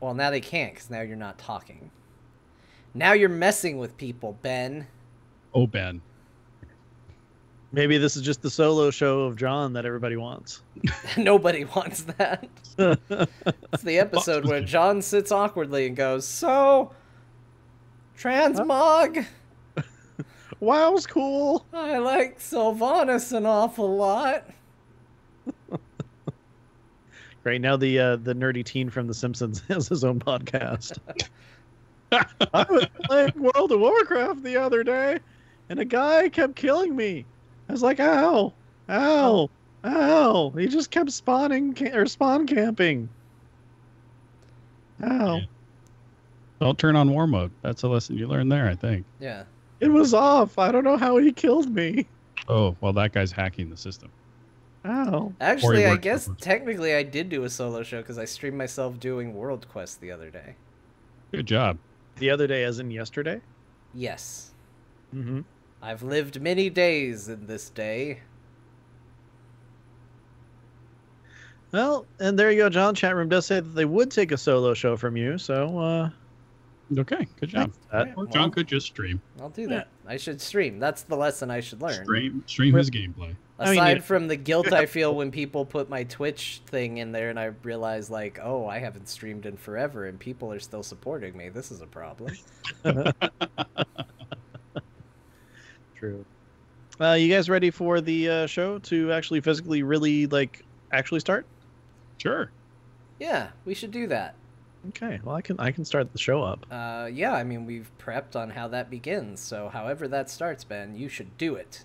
Well, now they can't, because now you're not talking. Now you're messing with people, Ben. Oh, Ben. Maybe this is just the solo show of John that everybody wants. Nobody wants that. It's the episode where John sits awkwardly and goes, "So, transmog? Wow's cool. I like Sylvanas an awful lot." Right now, the nerdy teen from The Simpsons has his own podcast. I was playing World of Warcraft the other day, and a guy kept killing me. I was like, ow, ow, ow. He just kept spawn camping. Ow. Yeah. Don't turn on war mode. That's a lesson you learned there, I think. Yeah. It was off. I don't know how he killed me. Oh, well, that guy's hacking the system. Ow. Actually, I guess technically I did do a solo show because I streamed myself doing World Quest the other day. Good job. The other day, as in yesterday? Yes. Mm-hmm. I've lived many days in this day. Well, and there you go, John. Chat room does say that they would take a solo show from you, so Okay, good job. Or John could just stream. I'll do that. I should stream. That's the lesson I should learn. Stream his gameplay. Aside from the guilt I feel when people put my Twitch thing in there and I realize, like, oh, I haven't streamed in forever and people are still supporting me. This is a problem. True. You guys ready for the show to actually physically really, actually start? Sure. Yeah, we should do that. Okay, well, I can start the show up. Yeah, I mean, we've prepped on how that begins, so however that starts, Ben, you should do it.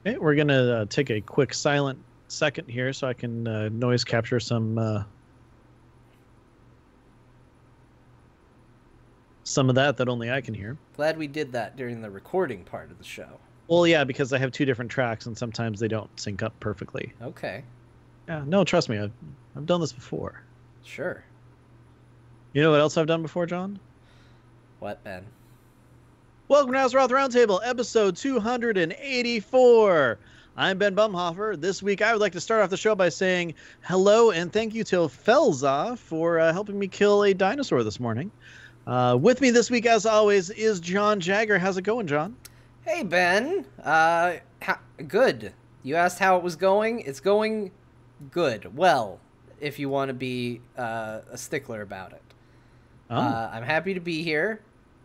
Okay, we're going to take a quick silent second here so I can noise capture some of that only I can hear. Glad we did that during the recording part of the show. Well, yeah, because I have two different tracks and sometimes they don't sync up perfectly. Okay. Yeah, no, trust me, I've done this before. Sure. You know what else I've done before, John? What, Ben? Welcome to Azeroth Roundtable, episode 284. I'm Ben Bumhofer. This week, I would like to start off the show by saying hello and thank you to Felza for helping me kill a dinosaur this morning. With me this week, as always, is John Jagger. How's it going, John? Hey, Ben. Good. You asked how it was going. It's going good. Well, if you want to be a stickler about it. Oh. I'm happy to be here.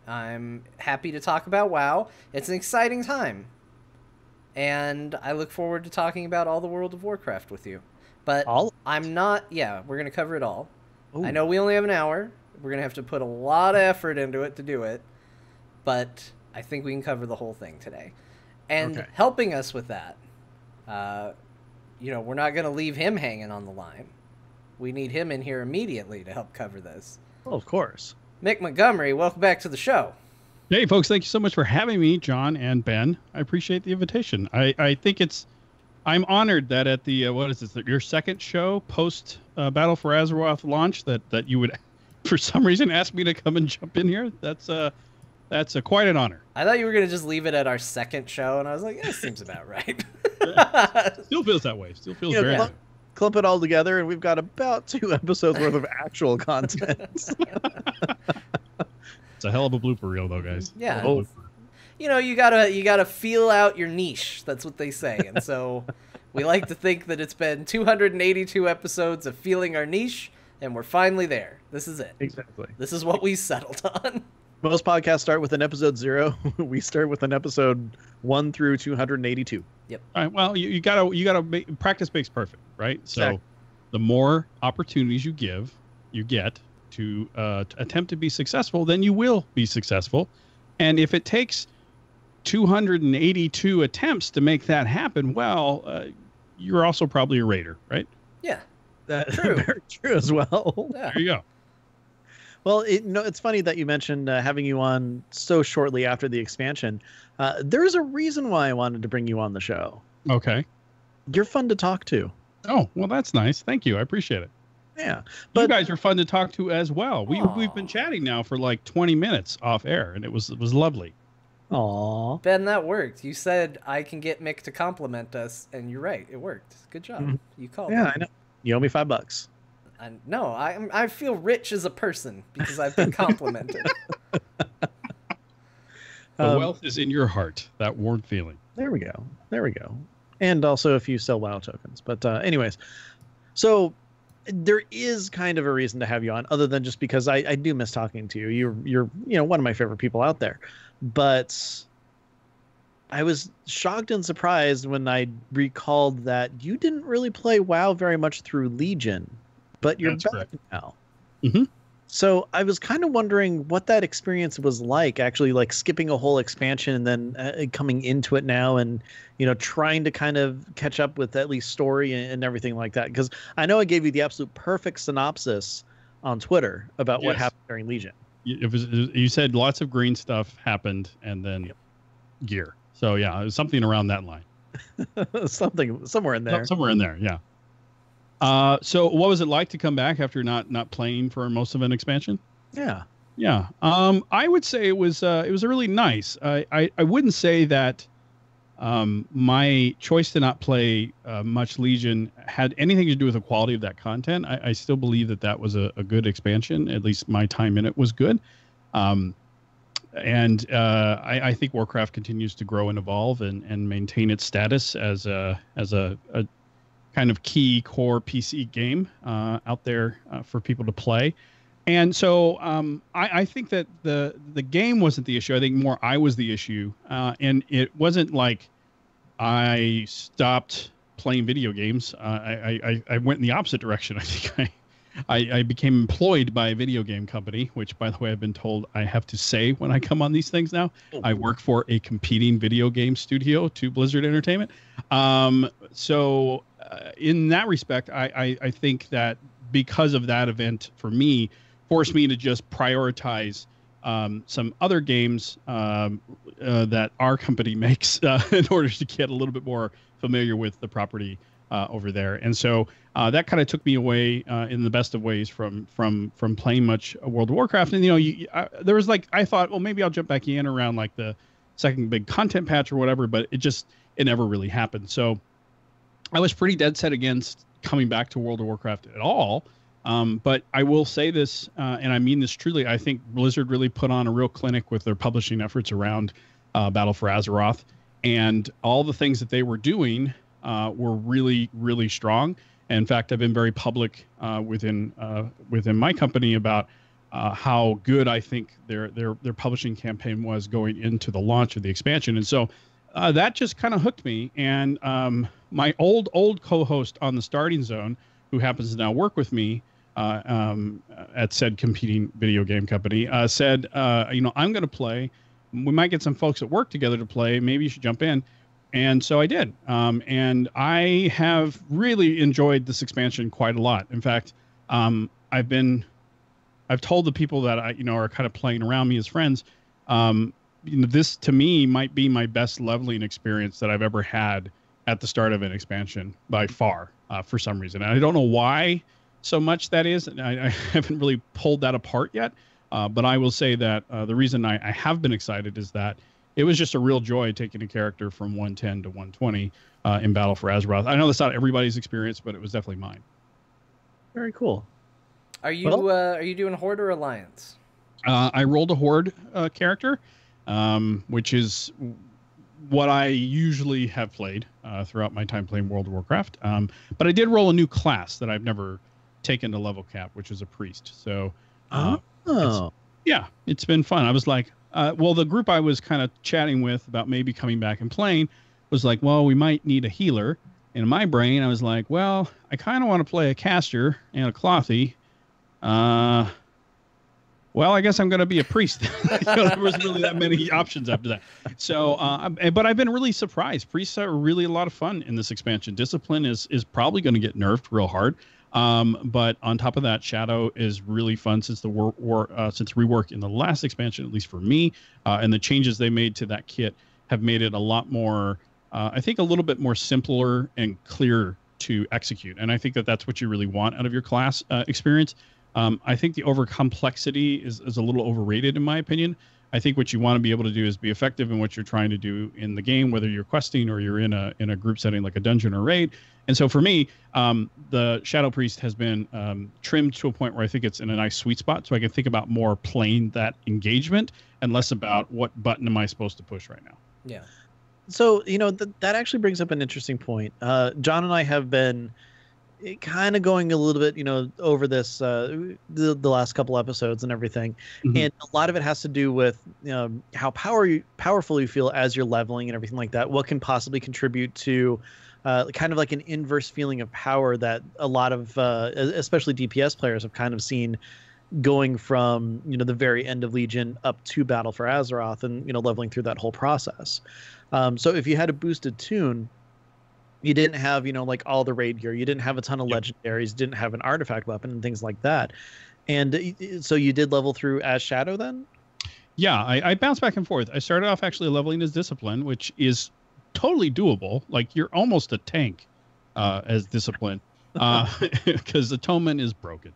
I'm happy to talk about WoW. It's an exciting time. And I look forward to talking about all the World of Warcraft with you. But I'm not... Yeah, we're going to cover it all. Ooh. I know we only have an hour. We're going to have to put a lot of effort into it to do it. But I think we can cover the whole thing today. And helping us with that, we're not going to leave him hanging on the line. We need him in here immediately to help cover this. Oh, of course. Mick Montgomery, welcome back to the show. Hey, folks, thank you so much for having me, John and Ben. I appreciate the invitation. I think I'm honored that at the, your second show post Battle for Azeroth launch that you would, for some reason, ask me to come and jump in here. That's quite an honor. I thought you were going to just leave it at our second show, and I was like, yeah, seems about right. Still feels that way. Still feels very good. Clump it all together, and we've got about 2 episodes worth of actual content. It's a hell of a blooper reel, though, guys. Yeah. You gotta feel out your niche. That's what they say. And so we like to think that it's been 282 episodes of feeling our niche, and we're finally there. This is it. Exactly. This is what we settled on. Most podcasts start with an episode 0. We start with an episode 1 through 282. Yep. All right. Well, you gotta practice makes perfect, right? So, the more opportunities you get to attempt to be successful, then you will be successful. And if it takes 282 attempts to make that happen, well, you're also probably a raider, right? Yeah. That's very true as well. Yeah. There you go. Well, it's funny that you mentioned having you on so shortly after the expansion. There's a reason why I wanted to bring you on the show. Okay. You're fun to talk to. Oh, well, that's nice. Thank you. I appreciate it. Yeah. But you guys are fun to talk to as well. We've been chatting now for like 20 minutes off air, and it was lovely. Aw. Ben, that worked. You said I can get Mick to compliment us, and you're right. It worked. Good job. You called. Yeah, I know. You owe me $5. No, I feel rich as a person because I've been complimented. The wealth is in your heart, that warm feeling. There we go. And also if you sell WoW tokens. But anyways, so there is kind of a reason to have you on, other than just because I do miss talking to you. You're one of my favorite people out there. But I was shocked and surprised when I recalled that you didn't really play WoW very much through Legion, but you're back now. Mm-hmm. So I was kind of wondering what that experience was like, actually, like skipping a whole expansion and then coming into it now and, trying to kind of catch up with at least story and everything like that. Because I know I gave you the absolute perfect synopsis on Twitter about what happened during Legion. You said lots of green stuff happened and then gear. So, yeah, it was something around that line. Somewhere in there. Somewhere in there, yeah. So what was it like to come back after not playing for most of an expansion? Yeah. I would say it was really nice. I wouldn't say that my choice to not play much Legion had anything to do with the quality of that content. I still believe that was a good expansion. At least my time in it was good. And I think Warcraft continues to grow and evolve and maintain its status as a kind of key core PC game out there for people to play. And so I think that the game wasn't the issue. I think more I was the issue. And it wasn't like I stopped playing video games. I went in the opposite direction. I think I became employed by a video game company, which, by the way, I've been told I have to say when I come on these things now. I work for a competing video game studio to Blizzard Entertainment. So in that respect, I think that because of that event for me, forced me to just prioritize some other games that our company makes in order to get a little bit more familiar with the property over there. And so that kind of took me away in the best of ways from playing much World of Warcraft. And, there was I thought, well, maybe I'll jump back in around like the second big content patch or whatever, but it never really happened. So I was pretty dead set against coming back to World of Warcraft at all. But I will say this, and I mean this truly, I think Blizzard really put on a real clinic with their publishing efforts around Battle for Azeroth. And all the things that they were doing were really, really strong. And in fact, I've been very public within my company about how good I think their publishing campaign was going into the launch of the expansion. And so that just kind of hooked me. And my old co-host on the Starting Zone, who happens to now work with me at said competing video game company, said, I'm going to play. We might get some folks at work together to play. Maybe you should jump in. And so I did. And I have really enjoyed this expansion quite a lot. In fact, I've told the people that are kind of playing around me as friends, this to me might be my best leveling experience that I've ever had at the start of an expansion by far, for some reason. And I don't know why so much that is. I haven't really pulled that apart yet. But I will say that the reason I have been excited is that it was just a real joy taking a character from 110 to 120 in Battle for Azeroth. I know that's not everybody's experience, but it was definitely mine. Very cool. Are you doing Horde or Alliance? I rolled a Horde character, which is what I usually have played throughout my time playing World of Warcraft. But I did roll a new class that I've never taken to level cap, which is a priest. So it's been fun. I was like, the group I was kind of chatting with about maybe coming back and playing was like, well, we might need a healer. And in my brain, I was like, well, I kind of want to play a caster and a clothy. Well, I guess I'm going to be a priest. There wasn't really that many options after that. So, but I've been really surprised. Priests are really a lot of fun in this expansion. Discipline is probably going to get nerfed real hard. But on top of that, Shadow is really fun since the since rework in the last expansion, at least for me, and the changes they made to that kit have made it a lot more, I think, a little bit more simpler and clear to execute. And I think that's what you really want out of your class experience. I think the over complexity is a little overrated in my opinion. I think what you want to be able to do is be effective in what you're trying to do in the game, whether you're questing or you're in a group setting like a dungeon or raid. And so for me, the Shadow Priest has been trimmed to a point where I think it's in a nice sweet spot. So I can think about more playing that engagement and less about what button am I supposed to push right now. Yeah. So, that actually brings up an interesting point. John and I have been kind of going a little bit, over this, the last couple episodes and everything. Mm-hmm. And a lot of it has to do with, how powerful you feel as you're leveling and everything like that. What can possibly contribute to kind of like an inverse feeling of power that a lot of, especially DPS players have kind of seen going from, the very end of Legion up to Battle for Azeroth and, leveling through that whole process. So if you had a boosted tune, you didn't have, like all the raid gear, you didn't have a ton of legendaries, didn't have an artifact weapon and things like that. And so you did level through as Shadow then? Yeah, I bounced back and forth. I started off actually leveling as Discipline, which is totally doable. Like you're almost a tank as Discipline because Atonement is broken.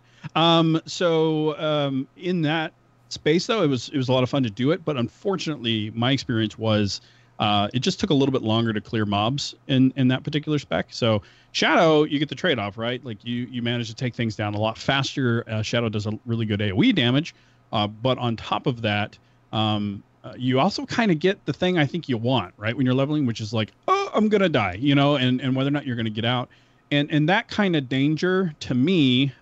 So in that space though, it was a lot of fun to do it. But unfortunately, my experience was it just took a little bit longer to clear mobs in that particular spec. So Shadow, you get the trade-off, right? Like you manage to take things down a lot faster. Shadow does a really good AoE damage. But on top of that, you also kind of get the thing I think you want, right? When you're leveling, which is like, oh, I'm going to die, and whether or not you're going to get out. And that kind of danger, to me,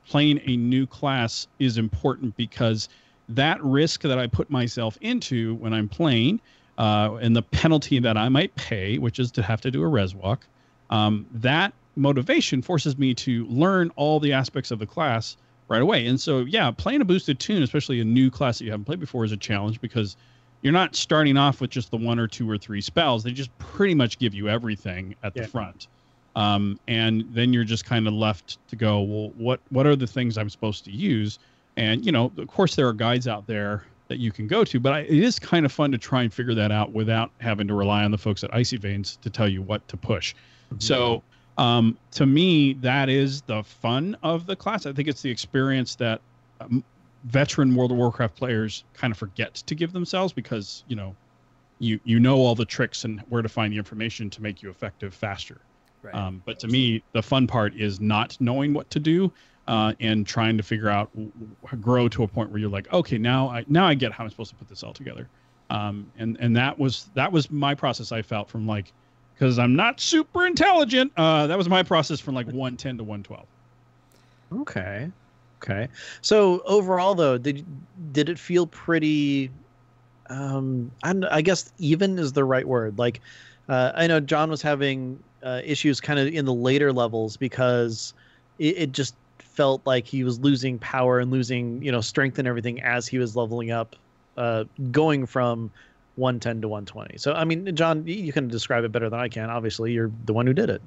playing a new class is important because that risk that I put myself into when I'm playing, and the penalty that I might pay, which is to have to do a res walk, that motivation forces me to learn all the aspects of the class right away. And so, yeah, playing a boosted tune, especially a new class that you haven't played before, is a challenge because you're not starting off with just the 1 or 2 or 3 spells. They just pretty much give you everything at the front. And then you're just kind of left to go, well, what are the things I'm supposed to use? And, of course, there are guides out there that you can go to, but it is kind of fun to try and figure that out without having to rely on the folks at Icy Veins to tell you what to push. Mm-hmm. So to me, that is the fun of the class. I think it's the experience that veteran World of Warcraft players kind of forget to give themselves because, you know all the tricks and where to find the information to make you effective faster. Right. But to me, the fun part is not knowing what to do and trying to figure out, grow to a point where you're like, okay, now I get how I'm supposed to put this all together. And that was my process. I felt from like, because I'm not super intelligent. That was my process from like 110 to 112. Okay. So overall, though, did it feel pretty? I guess even is the right word. Like, I know John was having issues kind of in the later levels because it just felt like he was losing power and losing, strength and everything as he was leveling up, going from 110 to 120. So, I mean, John, you can describe it better than I can. Obviously, you're the one who did it.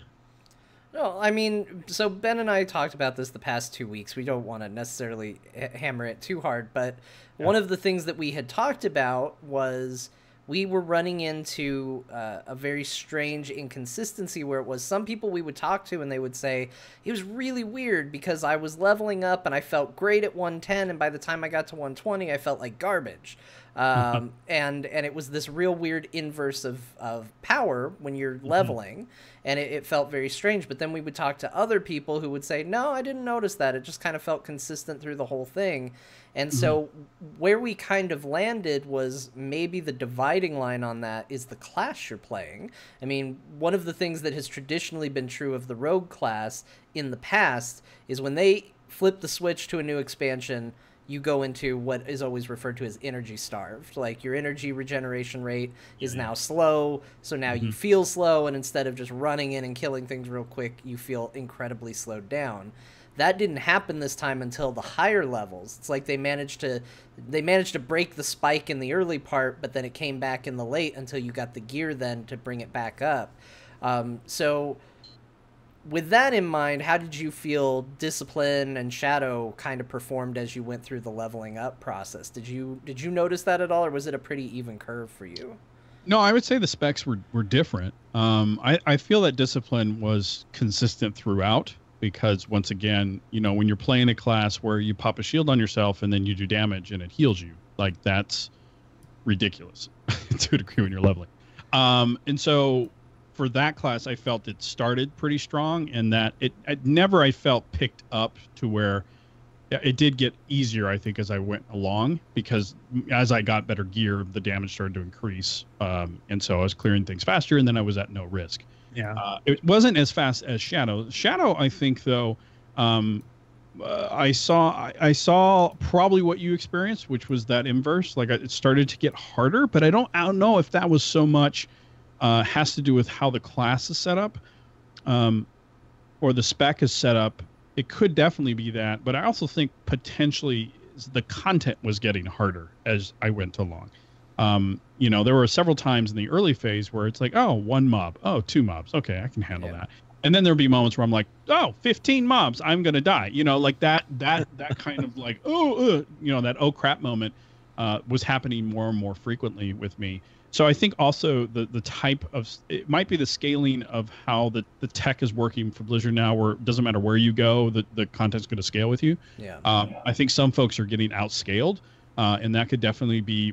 No, I mean, so Ben and I talked about this the past 2 weeks. We don't want to necessarily hammer it too hard, but one of the things that we had talked about was we were running into a very strange inconsistency where it was some people we would talk to and they would say, it was really weird because I was leveling up and I felt great at 110 and by the time I got to 120, I felt like garbage. And it was this real weird inverse of power when you're leveling, and it felt very strange. But then we would talk to other people who would say, no, I didn't notice that. It just kind of felt consistent through the whole thing. And so where we kind of landed was maybe the dividing line on that is the class you're playing. I mean, one of the things that has traditionally been true of the rogue class in the past is when they flip the switch to a new expansion, you go into what is always referred to as energy starved. Like your energy regeneration rate is now slow, so now you feel slow, and instead of just running in and killing things real quick, you feel incredibly slowed down. That didn't happen this time until the higher levels. It's like they managed to break the spike in the early part, but then it came back in the late until you got the gear then to bring it back up. So with that in mind, how did you feel Discipline and Shadow kind of performed as you went through the leveling up process? Did you notice that at all, or was it a pretty even curve for you? No, I would say the specs were different. I feel that Discipline was consistent throughout because, once again, when you're playing a class where you pop a shield on yourself and then you do damage and it heals you, like that's ridiculous to a degree when you're leveling. And so for that class, I felt it started pretty strong, and that I felt picked up to where it did get easier, I think, as I went along, because as I got better gear, the damage started to increase. And so I was clearing things faster, and then I was at no risk. Yeah. It wasn't as fast as Shadow. Shadow, I think, though, I saw probably what you experienced, which was that inverse. Like, it started to get harder, but I don't know if that was so much has to do with how the class is set up, or the spec is set up. It could definitely be that, but I also think potentially the content was getting harder as I went along. There were several times in the early phase where it's like, oh, 1 mob, oh, 2 mobs, okay, I can handle that. And then there'll be moments where I'm like, oh, 15 mobs, I'm gonna die. Like that kind of like, that oh crap moment was happening more and more frequently with me. So I think also the type of, it might be the scaling of how the tech is working for Blizzard now, where it doesn't matter where you go, the content's going to scale with you. Yeah. I think some folks are getting outscaled, and that could definitely be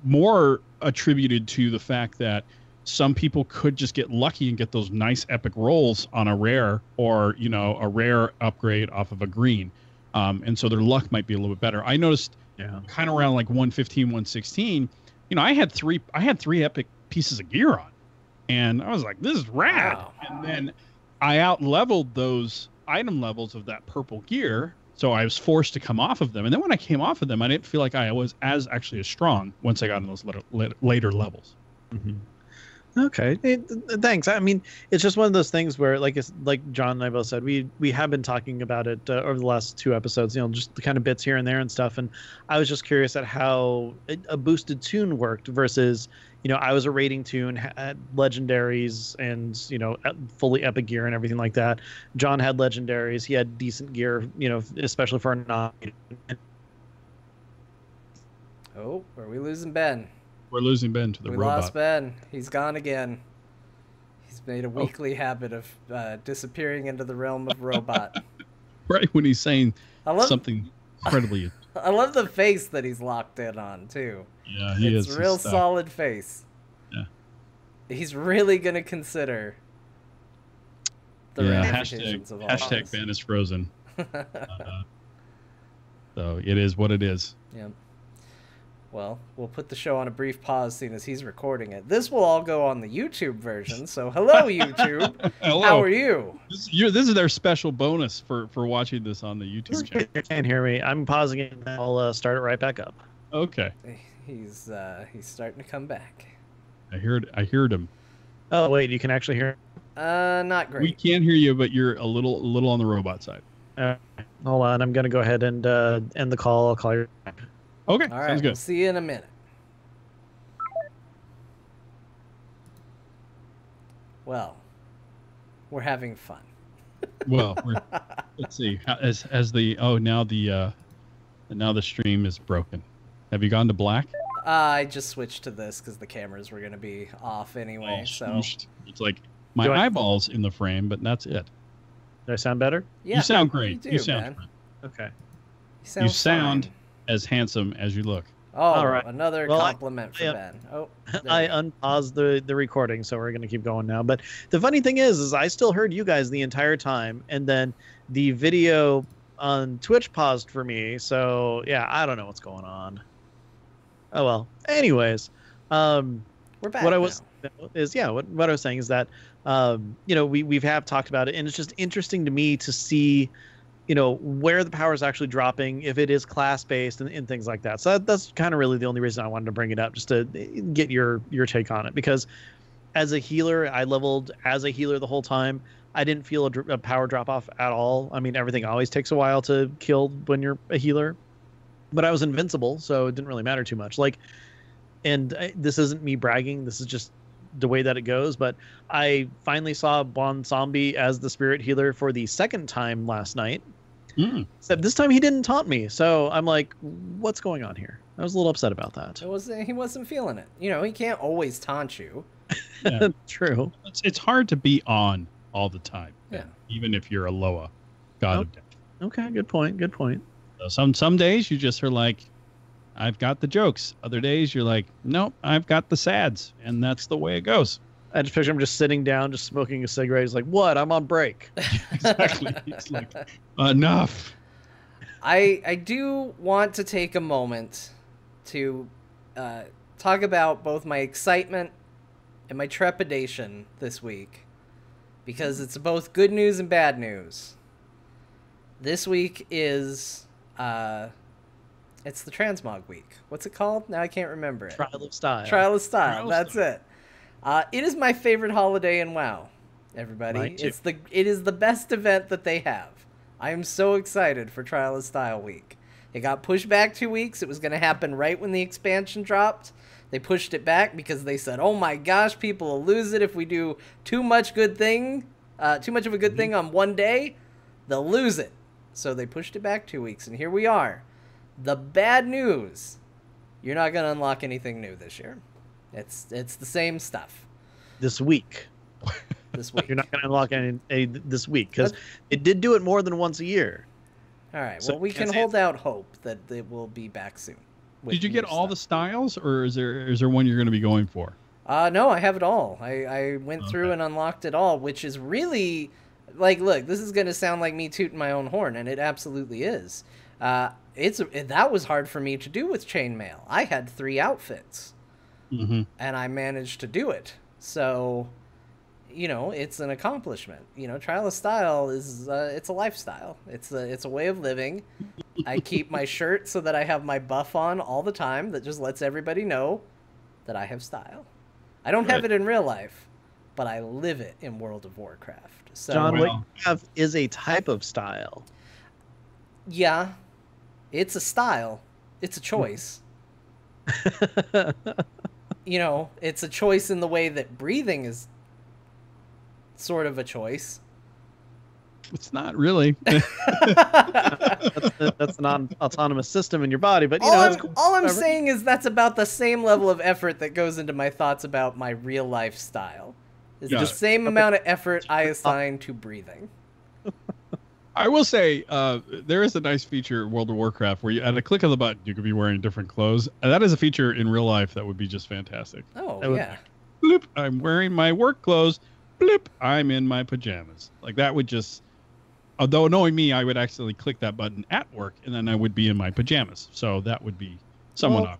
more attributed to the fact that some people could just get lucky and get those nice epic rolls on a rare, or a rare upgrade off of a green, and so their luck might be a little bit better. I noticed kind of around like 115, 116. I had three epic pieces of gear on, and I was like, this is rad. Wow. And then I out-leveled those item levels of that purple gear, so I was forced to come off of them. And then when I came off of them, I didn't feel like I was as strong once I got in those later levels. Mm-hmm. Okay, thanks. I mean, it's just one of those things where, like John and I both said, we have been talking about it over the last 2 episodes. Just the kind of bits here and there and stuff. And I was just curious at how a boosted tune worked versus, I was a rating tune, had legendaries and fully epic gear and everything like that. John had legendaries. He had decent gear, especially for a non. Oh, are we losing Ben? We're losing Ben to the robot. We lost Ben. He's gone again. He's made a weekly habit of disappearing into the realm of robot. Right when he's saying something incredibly... I love the face that he's locked in on, too. Yeah, he is. It's a real solid face. Yeah. He's really going to consider the ramifications of all this. Hashtag Ben is frozen. So it is what it is. Yeah. Well, we'll put the show on a brief pause seeing as he's recording it. This will all go on the YouTube version, so hello, YouTube. Hello. How are you? This is their special bonus for watching this on the YouTube channel. You can't hear me. I'm pausing it, and I'll start it right back up. Okay. He's starting to come back. I heard him. Oh, wait, you can actually hear him? Not great. We can't hear you, but you're a little on the robot side. Hold on, I'm going to go ahead and end the call. I'll call you back. Okay, all right, sounds good. We'll see you in a minute. Well, we're having fun. Well, let's see. As the now the stream is broken. Have you gone to black? I just switched to this because the cameras were going to be off anyway. So it's like my eyeballs in the frame, but that's it. Do I sound better? Yeah, you sound great. You sound great. Okay. You sound as handsome as you look. Oh, all right. Another compliment for Ben. Oh, I unpaused the recording, so we're going to keep going now. But the funny thing is I still heard you guys the entire time, and then the video on Twitch paused for me. So yeah, I don't know what's going on. Oh well. Anyways, we're back. What I was saying is that we have talked about it, and it's just interesting to me to see where the power is actually dropping, if it is class-based and things like that. So that's kind of really the only reason I wanted to bring it up, just to get your take on it. Because as a healer, I leveled as a healer the whole time. I didn't feel a power drop-off at all. I mean, everything always takes a while to kill when you're a healer. But I was invincible, so it didn't really matter too much. This isn't me bragging. This is just the way that it goes. But I finally saw Bon Zombie as the spirit healer for the second time last night. Except this time he didn't taunt me, so I'm like, what's going on here? I was a little upset about that. He wasn't feeling it. He can't always taunt you. Yeah. True. It's hard to be on all the time. Yeah. Even if you're a Loa, god of death. Okay, good point. So some days you just are like, I've got the jokes. Other days you're like, nope, I've got the sads, and that's the way it goes. I just picture him just sitting down, just smoking a cigarette. He's like, "What? I'm on break." Exactly. It's like, enough. I do want to take a moment to talk about both my excitement and my trepidation this week, because it's both good news and bad news. This week is it's the Transmog week. What's it called? Now I can't remember it. Trial of Style. Trial of Style. That's it. It is my favorite holiday in WoW, everybody. It is the best event that they have. I am so excited for Trial of Style week. It got pushed back 2 weeks. It was going to happen right when the expansion dropped. They pushed it back because they said, "Oh my gosh, people will lose it if we do too much of a good thing on one day. They'll lose it." So they pushed it back 2 weeks, and here we are. The bad news: you're not going to unlock anything new this year. It's the same stuff. This week. You're not going to unlock any this week, because it did do it more than once a year. All right. So well, we can hold out hope that it will be back soon. Did you get all the styles, or is there one you're going to be going for? No, I have it all. I went through and unlocked it all, which is really like, look, this is going to sound like me tooting my own horn, and it absolutely is. That was hard for me to do with chainmail. I had 3 outfits. Mm-hmm. And I managed to do it. So, it's an accomplishment. Trial of Style is it's a lifestyle. It's a way of living. I keep my shirt so that I have my buff on all the time. That just lets everybody know that I have style. I don't have it in real life, but I live it in World of Warcraft. So, John, what you have is a type of style. Yeah, it's a style. It's a choice. It's a choice in the way that breathing is sort of a choice. It's not really. That's an autonomous system in your body, but all I'm saying is that's about the same level of effort that goes into my thoughts about my real life style. It's the same amount of effort I assign to breathing. I will say there is a nice feature in World of Warcraft where at a click of the button, you could be wearing different clothes. And that is a feature in real life that would be just fantastic. Oh, yeah. Bloop, I'm wearing my work clothes. Bloop, I'm in my pajamas. Like that would just, although knowing me, I would actually click that button at work and then I would be in my pajamas. So that would be somewhat awkward.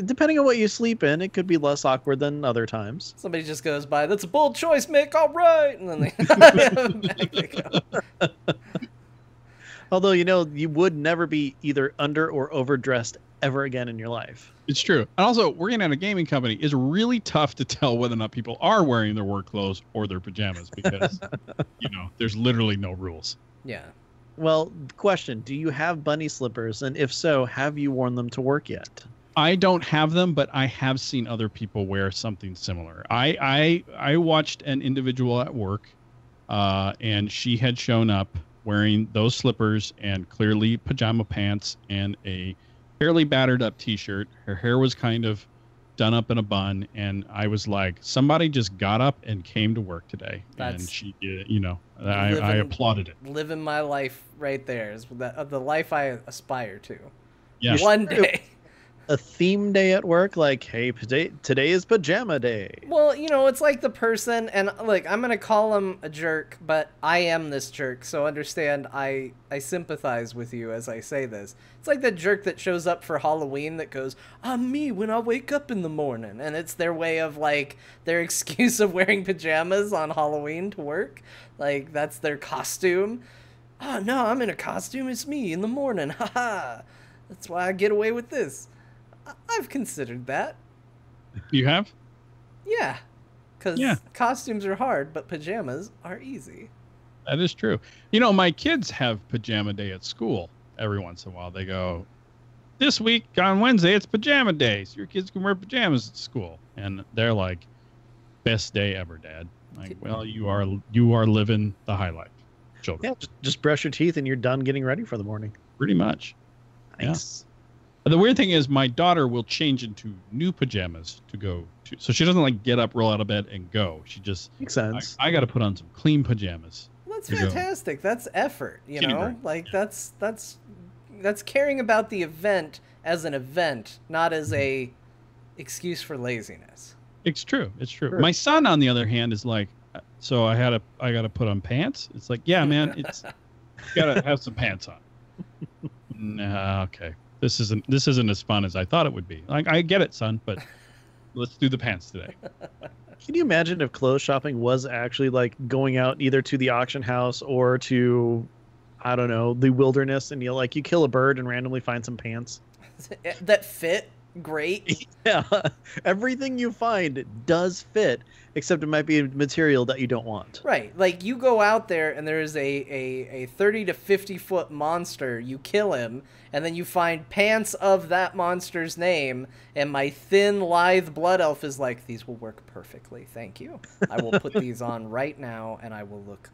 Depending on what you sleep in, it could be less awkward than other times. Somebody just goes by, "That's a bold choice, Mick, all right." And then back they go. Although, you would never be either under or overdressed ever again in your life. It's true. And also, working at a gaming company is really tough to tell whether or not people are wearing their work clothes or their pajamas because, there's literally no rules. Yeah. Well, question, do you have bunny slippers? And if so, have you worn them to work yet? I don't have them, but I have seen other people wear something similar. I watched an individual at work, and she had shown up wearing those slippers and clearly pajama pants and a fairly battered up T-shirt. Her hair was kind of done up in a bun, and I was like, somebody just got up and came to work today. And she, I applauded it. Living my life right there is the life I aspire to. Yeah. One day. A theme day at work, like, hey, today is pajama day. Well, it's like the person, and look, I'm gonna call him a jerk, but I am this jerk, so understand I sympathize with you as I say this. It's like the jerk that shows up for Halloween that goes, "I'm me when I wake up in the morning," and it's their way of, like, their excuse of wearing pajamas on Halloween to work. Like, that's their costume. "Oh, no, I'm in a costume, it's me in the morning, haha. That's why I get away with this." I've considered that. You have? Yeah. Because costumes are hard, but pajamas are easy. That is true. My kids have pajama day at school every once in a while. They go, "This week on Wednesday, it's pajama day. So your kids can wear pajamas at school." And they're like, "Best day ever, Dad." Like, well, you are living the high life, children. Yeah, just brush your teeth and you're done getting ready for the morning. Pretty much. Nice. Yeah. The weird thing is my daughter will change into new pajamas to go to. So she doesn't get up, roll out of bed, and go. She just... Makes sense. I got to put on some clean pajamas. Well, that's fantastic. That's effort, Like, that's caring about the event as an event, not as a excuse for laziness. It's true. It's true. Sure. My son, on the other hand, is like, so I got to put on pants. It's like, yeah, man, it's got to have some pants on. Nah, okay. This isn't as fun as I thought it would be. Like, I get it, son, but let's do the pants today. Can you imagine if clothes shopping was actually like going out either to the auction house or to, I don't know, the wilderness, and you kill a bird and randomly find some pants that fit great? Yeah, everything you find does fit, except it might be a material that you don't want. Right, like you go out there and there is a 30 to 50 foot monster, you kill him, and then you find pants of that monster's name, and my thin, lithe blood elf is like, these will work perfectly, thank you. I will put these on right now, and I will look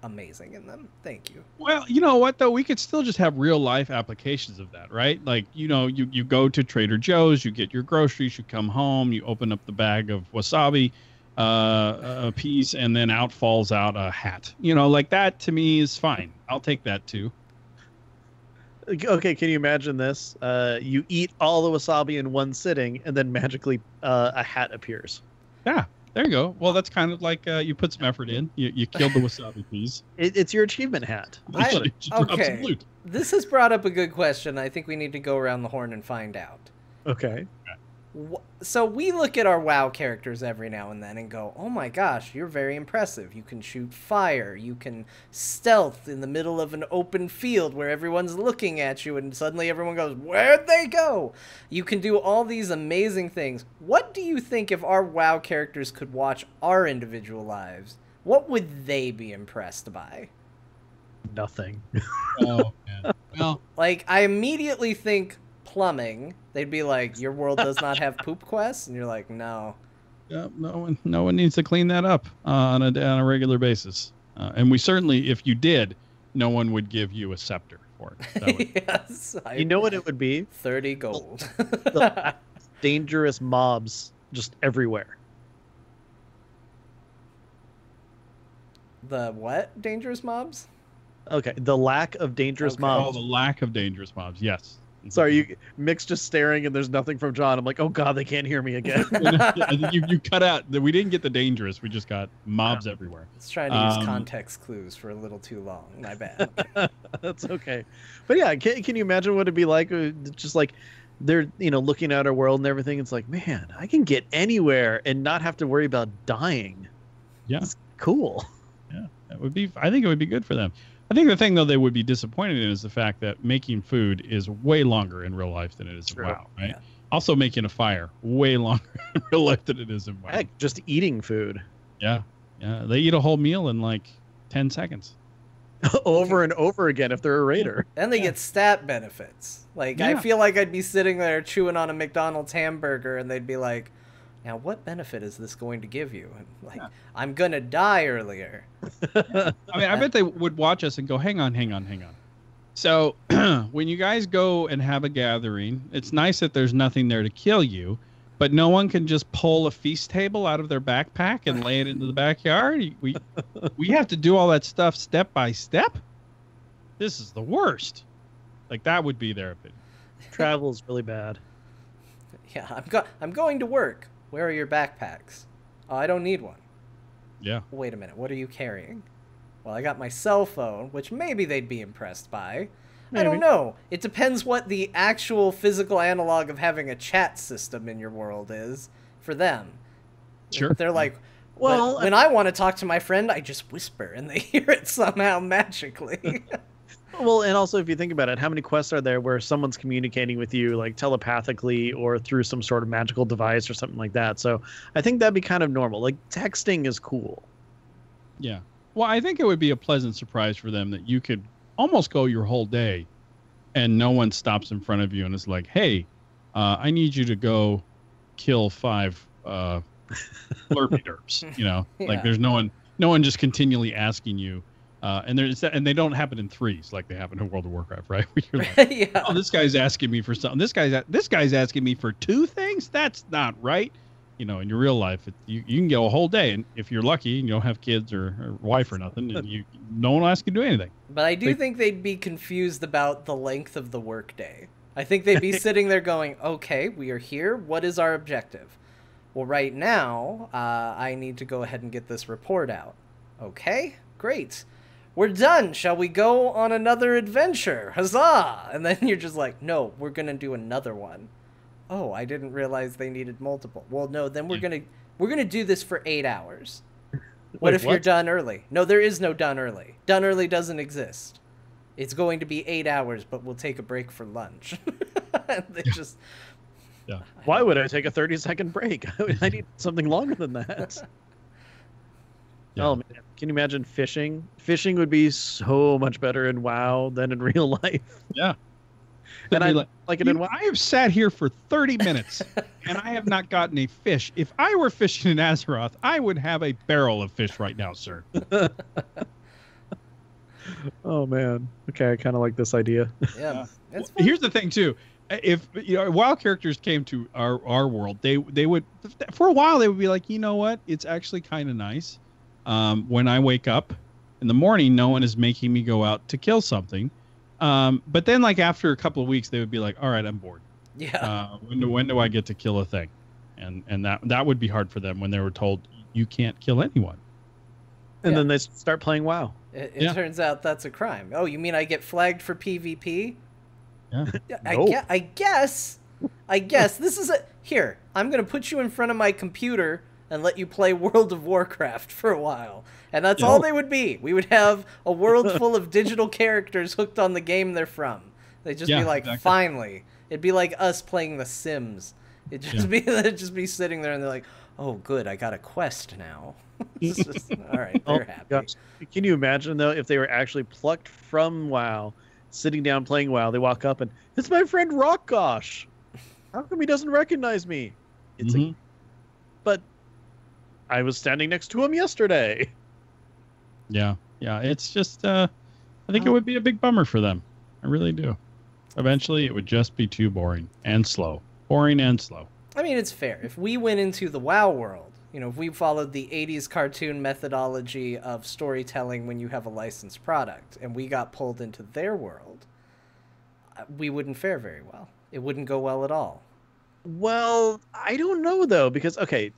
amazing in them. Thank you. Well, you know what, though? We could still just have real life applications of that, right? Like, you go to Trader Joe's, you get your groceries, you come home, you open up the bag of wasabi piece, and then out falls out a hat. Like that to me is fine. I'll take that too. Okay, can you imagine this? You eat all the wasabi in one sitting, and then magically a hat appears. Yeah. There you go. Well, that's kind of like you put some effort in. You killed the wasabi peas. It's your achievement hat. Okay. This has brought up a good question. I think we need to go around the horn and find out. Okay. So we look at our WoW characters every now and then and go, oh my gosh, you're very impressive. You can shoot fire. You can stealth in the middle of an open field where everyone's looking at you and suddenly everyone goes, where'd they go? You can do all these amazing things. What do you think if our WoW characters could watch our individual lives? What would they be impressed by? Nothing. Oh, man. Well, like, I immediately think plumbing. They'd be like, your world does not have poop quests, and you're like, no. Yeah, no one needs to clean that up on a regular basis. And we certainly, if you did, no one would give you a scepter for it. Yes, you know what it would be? 30 gold. The dangerous mobs just everywhere. The what? Dangerous mobs? Okay, the lack of dangerous mobs. Oh, the lack of dangerous mobs. Yes. Sorry, Mick's just staring and there's nothing from John. I'm like, oh god, they can't hear me again. you cut out. We didn't get the dangerous. We just got mobs everywhere. It's trying to use context clues for a little too long. My bad. That's okay. But yeah, can you imagine what it'd be like? Just like they're looking at our world and everything. It's like, man, I can get anywhere and not have to worry about dying. Yeah, it's cool. Yeah, that would be. I think it would be good for them. I think the thing, though, they would be disappointed in is the fact that making food is way longer in real life than it is in WoW, right? Yeah. Also, making a fire, way longer in real life than it is in WoW. Heck, just eating food. Yeah. They eat a whole meal in like 10 seconds. Over and over again if they're a raider. And they get stat benefits. Like, I feel like I'd be sitting there chewing on a McDonald's hamburger, and they'd be like, now, what benefit is this going to give you? And like, I'm going to die earlier. I mean, I bet they would watch us and go, hang on. So when you guys go and have a gathering, it's nice that there's nothing there to kill you, but no one can just pull a feast table out of their backpack and lay it into the backyard. We have to do all that stuff step by step. This is the worst. Like, that would be their opinion. Travel is really bad. Yeah, I'm going to work. Where are your backpacks? Oh, I don't need one. Yeah. Wait a minute. What are you carrying? Well, I got my cell phone, which maybe they'd be impressed by. Maybe. I don't know. It depends what the actual physical analog of having a chat system in your world is for them. Sure. They're like, well, when I want to talk to my friend, I just whisper, and they hear it somehow magically. Well, and also if you think about it, how many quests are there where someone's communicating with you like telepathically or through some sort of magical device or something like that? So I think that'd be kind of normal. Like, texting is cool. Yeah. Well, I think it would be a pleasant surprise for them that you could almost go your whole day and no one stops in front of you and is like, hey, I need you to go kill 5 flurpy derps. Yeah. Like, there's no one just continually asking you. And they don't happen in threes like they happen in World of Warcraft, right? You're like, yeah. Oh, this guy's asking me for something. This guy's asking me for 2 things. That's not right. In your real life, you can go a whole day, and if you're lucky, and you don't have kids or wife or nothing, and no one will ask you to do anything. But I do think they'd be confused about the length of the workday. I think they'd be sitting there going, okay, we are here. What is our objective? Well, right now, I need to go ahead and get this report out. Okay, great. We're done. Shall we go on another adventure? Huzzah! And then you're just like, no, we're going to do another one. Oh, I didn't realize they needed multiple. Well, no, then we're going to do this for 8 hours. What if you're done early? No, there is no done early. Done early doesn't exist. It's going to be 8 hours, but we'll take a break for lunch. They just... Yeah. Why would I take a 30-second break? I need something longer than that. Yeah. Oh, man. Can you imagine fishing? Fishing would be so much better in WoW than in real life. Yeah. And I like it in WoW. I have sat here for 30 minutes, and I have not gotten a fish. If I were fishing in Azeroth, I would have a barrel of fish right now, sir. Oh, man. Okay, I kind of like this idea. Yeah. Here's the thing, too. If WoW characters came to our world, they would, for a while, they would be like, you know what? It's actually kind of nice. When I wake up in the morning, no one is making me go out to kill something. But then, like, after a couple of weeks, they would be like, all right, I'm bored. Yeah. When do I get to kill a thing? And that would be hard for them when they were told you can't kill anyone. And then they start playing WoW. It turns out that's a crime. Oh, you mean I get flagged for PvP? Yeah. I guess this is here. I'm going to put you in front of my computer and let you play World of Warcraft for a while. And that's all they would be. We would have a world full of digital characters hooked on the game they're from. They'd just be like, exactly. Finally. It'd be like us playing The Sims. It'd just be sitting there and they're like, oh, good, I got a quest now. All right, they're happy. Gosh. Can you imagine, though, if they were actually plucked from WoW, sitting down playing WoW, they walk up and, it's my friend Rockgosh. How come he doesn't recognize me? It's but I was standing next to him yesterday. Yeah. It's just, I think it would be a big bummer for them. I really do. Eventually, it would just be too boring and slow. Boring and slow. I mean, it's fair. If we went into the WoW world, if we followed the 80s cartoon methodology of storytelling when you have a licensed product, and we got pulled into their world, we wouldn't fare very well. It wouldn't go well at all. Well, I don't know, though, because, okay,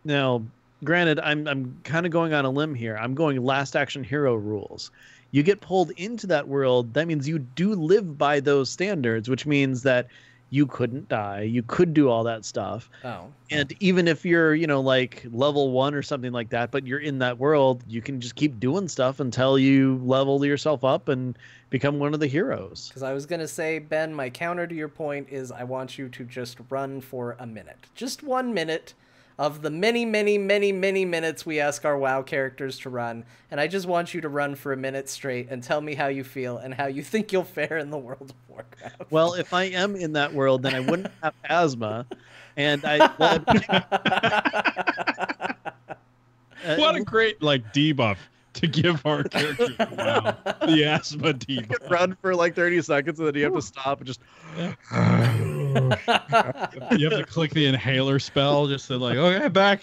now, granted, I'm kind of going on a limb here. I'm going last action hero rules. You get pulled into that world, that means you do live by those standards, which means that you couldn't die. You could do all that stuff. Oh. And even if you're, like level 1 or something like that, but you're in that world, you can just keep doing stuff until you level yourself up and become one of the heroes. Because I was going to say, Ben, my counter to your point is I want you to just run for a minute. Just 1 minute of the many, many, many, many minutes we ask our WoW characters to run. And I just want you to run for a minute straight and tell me how you feel and how you think you'll fare in the World of Warcraft. Well, if I am in that world, then I wouldn't have asthma. And what a great, debuff to give our characters. Wow. The asthma debuff. You can run for 30 seconds and then you have to stop and just... You have to click the inhaler spell just to okay, back.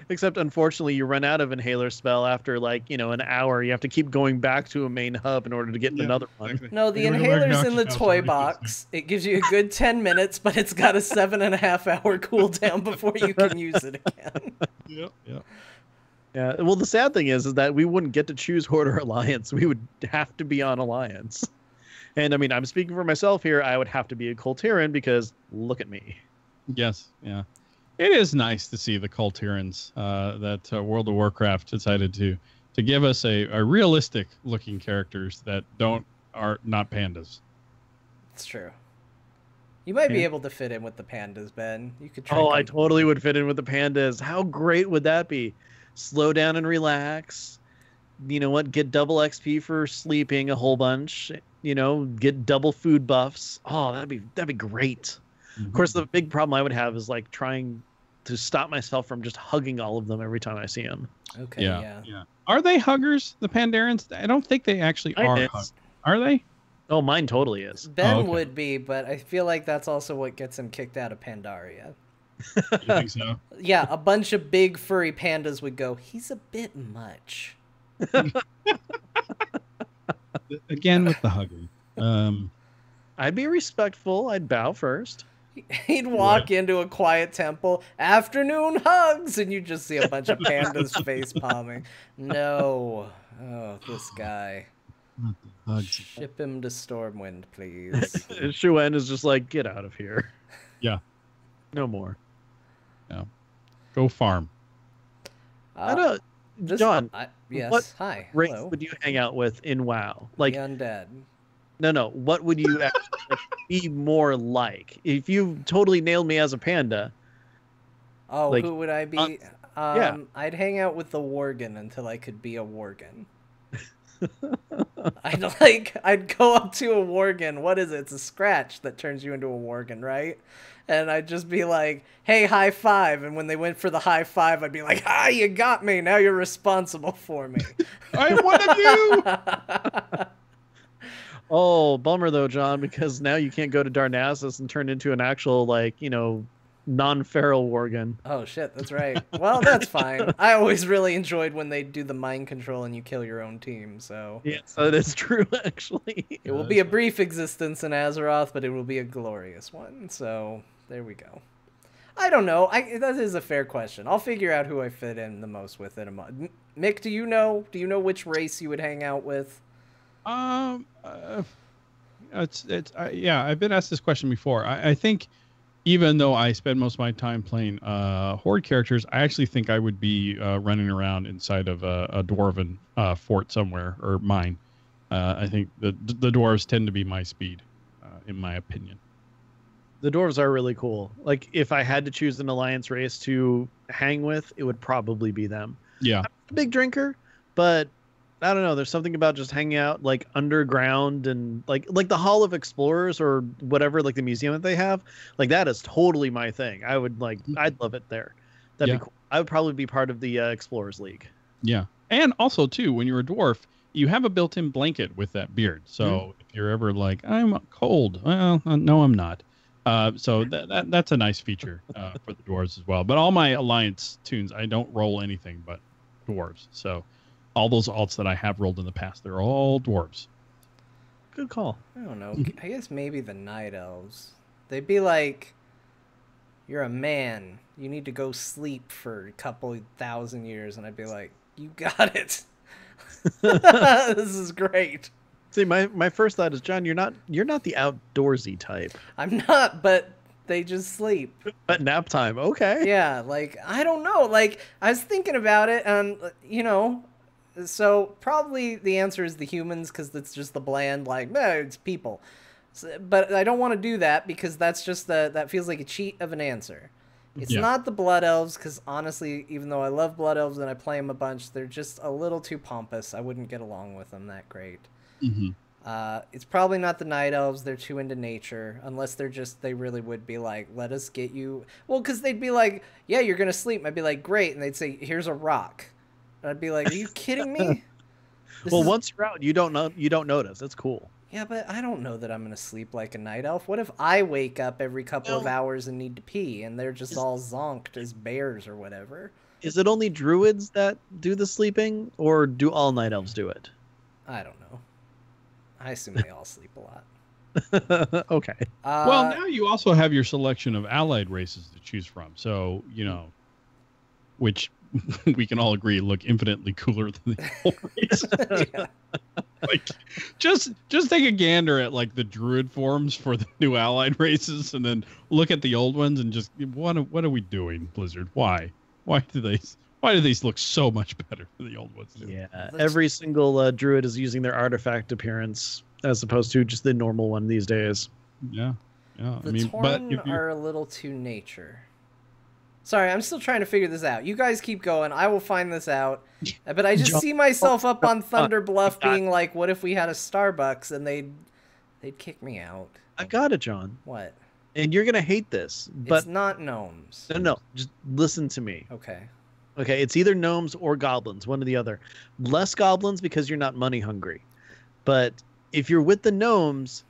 Except unfortunately you run out of inhaler spell after an hour. You have to keep going back to a main hub in order to get another one. Exactly. No, the inhaler's in the toy box. It gives you a good 10 minutes, but it's got a 7.5-hour cooldown before you can use it again. Yeah. Yeah. Well, the sad thing is that we wouldn't get to choose Horde or Alliance. We would have to be on Alliance. And I mean, I'm speaking for myself here. I would have to be a Kultiran because look at me. Yes. Yeah. It is nice to see the Kultirans that World of Warcraft decided to give us a realistic looking characters that are not pandas. It's true. You might be able to fit in with the pandas, Ben. You could try. Oh, I totally would fit in with the pandas. How great would that be? Slow down and relax. You know what? Get double XP for sleeping a whole bunch. Get double food buffs. Oh, that'd be great. Of course, the big problem I would have is trying to stop myself from just hugging all of them every time I see them. Okay. Yeah. Are they huggers, the Pandarans? I don't think they actually are. Are they? Oh, mine totally is. Ben would be, but I feel like that's also what gets him kicked out of Pandaria. You think so? Yeah, a bunch of big furry pandas would go, he's a bit much. Again with the hugging. I'd be respectful. I'd bow first. He'd walk into a quiet temple, afternoon hugs, and you just see a bunch of pandas face palming. No. Oh, this guy. Ship him to Stormwind, please. Shuen is just like, get out of here. Yeah. No more. Yeah. Go farm. I don't. John, yes. What Hi. race Hello. would you hang out with in WoW? Like the undead. No. What would you actually be more like? If you totally nailed me as a panda. Oh, who would I be? Yeah. I'd hang out with the Worgen until I could be a Worgen. I'd go up to a Worgen. What is it? It's a scratch that turns you into a Worgen, right? And I'd just be like, hey, high five. And when they went for the high five, I'd be like, ah, you got me. Now you're responsible for me. I am one of you. Oh, bummer though, John, because now you can't go to Darnassus and turn into an actual, non-feral Worgen. Oh, shit, that's right. Well, that's fine. I always really enjoyed when they do the mind control and you kill your own team, so... Yes, that is true, actually. It will be a brief existence in Azeroth, but it will be a glorious one, so there we go. I don't know. That is a fair question. I'll figure out who I fit in the most with in a month. Mick, do you know which race you would hang out with? Yeah, I've been asked this question before. I think even though I spend most of my time playing Horde characters, I actually think I would be running around inside of a dwarven fort somewhere, or mine. I think the dwarves tend to be my speed, in my opinion. The dwarves are really cool. Like, if I had to choose an alliance race to hang with, it would probably be them. Yeah. I'm a big drinker, but I don't know. There's something about just hanging out like underground and like the Hall of Explorers or whatever, like the museum that they have. Like, that is totally my thing. I'd love it there. That'd be cool. I would probably be part of the Explorers League. Yeah. And also too, when you're a dwarf, you have a built-in blanket with that beard. So if you're ever like, I'm cold, well, no, I'm not. So that's a nice feature for the dwarves as well. But all my alliance tunes, I don't roll anything but dwarves. So all those alts that I have rolled in the past, they're all dwarves. Good call. I don't know. I guess maybe the Night Elves. They'd be like, you're a man. You need to go sleep for a couple 1,000 years. And I'd be like, you got it. This is great. See, my first thought is, John, you're not the outdoorsy type. I'm not, but they just sleep. At nap time, okay. Yeah, like, I don't know. Like, I was thinking about it, and, so probably the answer is the humans, because it's just the bland, like, it's people. So, but I don't want to do that, because that's just that feels like a cheat of an answer. It's not the Blood Elves, because honestly, even though I love Blood Elves and I play them a bunch, they're just a little too pompous. I wouldn't get along with them that great. Mm-hmm. It's probably not the Night Elves. They're too into nature, unless they really would be like, let us get you. Well, because they'd be like, yeah, you're going to sleep. And I'd be like, great. And they'd say, here's a rock. And I'd be like, are you kidding me? Once you're out, you don't notice. It's cool. Yeah, but I don't know that I'm going to sleep like a night elf. What if I wake up every couple of hours and need to pee, and they're just all zonked as bears or whatever? Is it only druids that do the sleeping, or do all night elves do it? I don't know. I assume they all sleep a lot. Okay. Well, now you also have your selection of allied races to choose from. So, which we can all agree look infinitely cooler than the old races. Yeah. Like, just take a gander at like the druid forms for the new allied races, and then look at the old ones and just what are we doing, Blizzard? Why do these look so much better than the old ones do? Yeah, every single druid is using their artifact appearance as opposed to just the normal one these days. Yeah. The Tauren are a little too nature. Sorry, I'm still trying to figure this out. You guys keep going. I will find this out. But I just see myself up on Thunder Bluff being like, what if we had a Starbucks, and they'd kick me out. I got it, John. What? And you're going to hate this, but... It's not gnomes. No, just listen to me. Okay, it's either gnomes or goblins, one or the other. Less goblins because you're not money hungry. But if you're with the gnomes,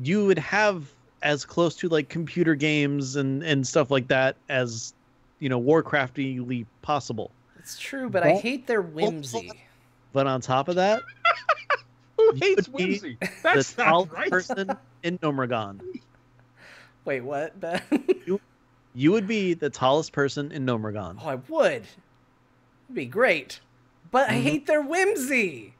you would have as close to like computer games and stuff like that as... Warcraftily possible. It's true, but I hate their whimsy. But on top of that, Who hates Whimsy? That's the not tallest right. person in Nomergon. Wait, what, Ben? You would be the tallest person in Nomergon. Oh, I would. It'd be great. But I hate their Whimsy.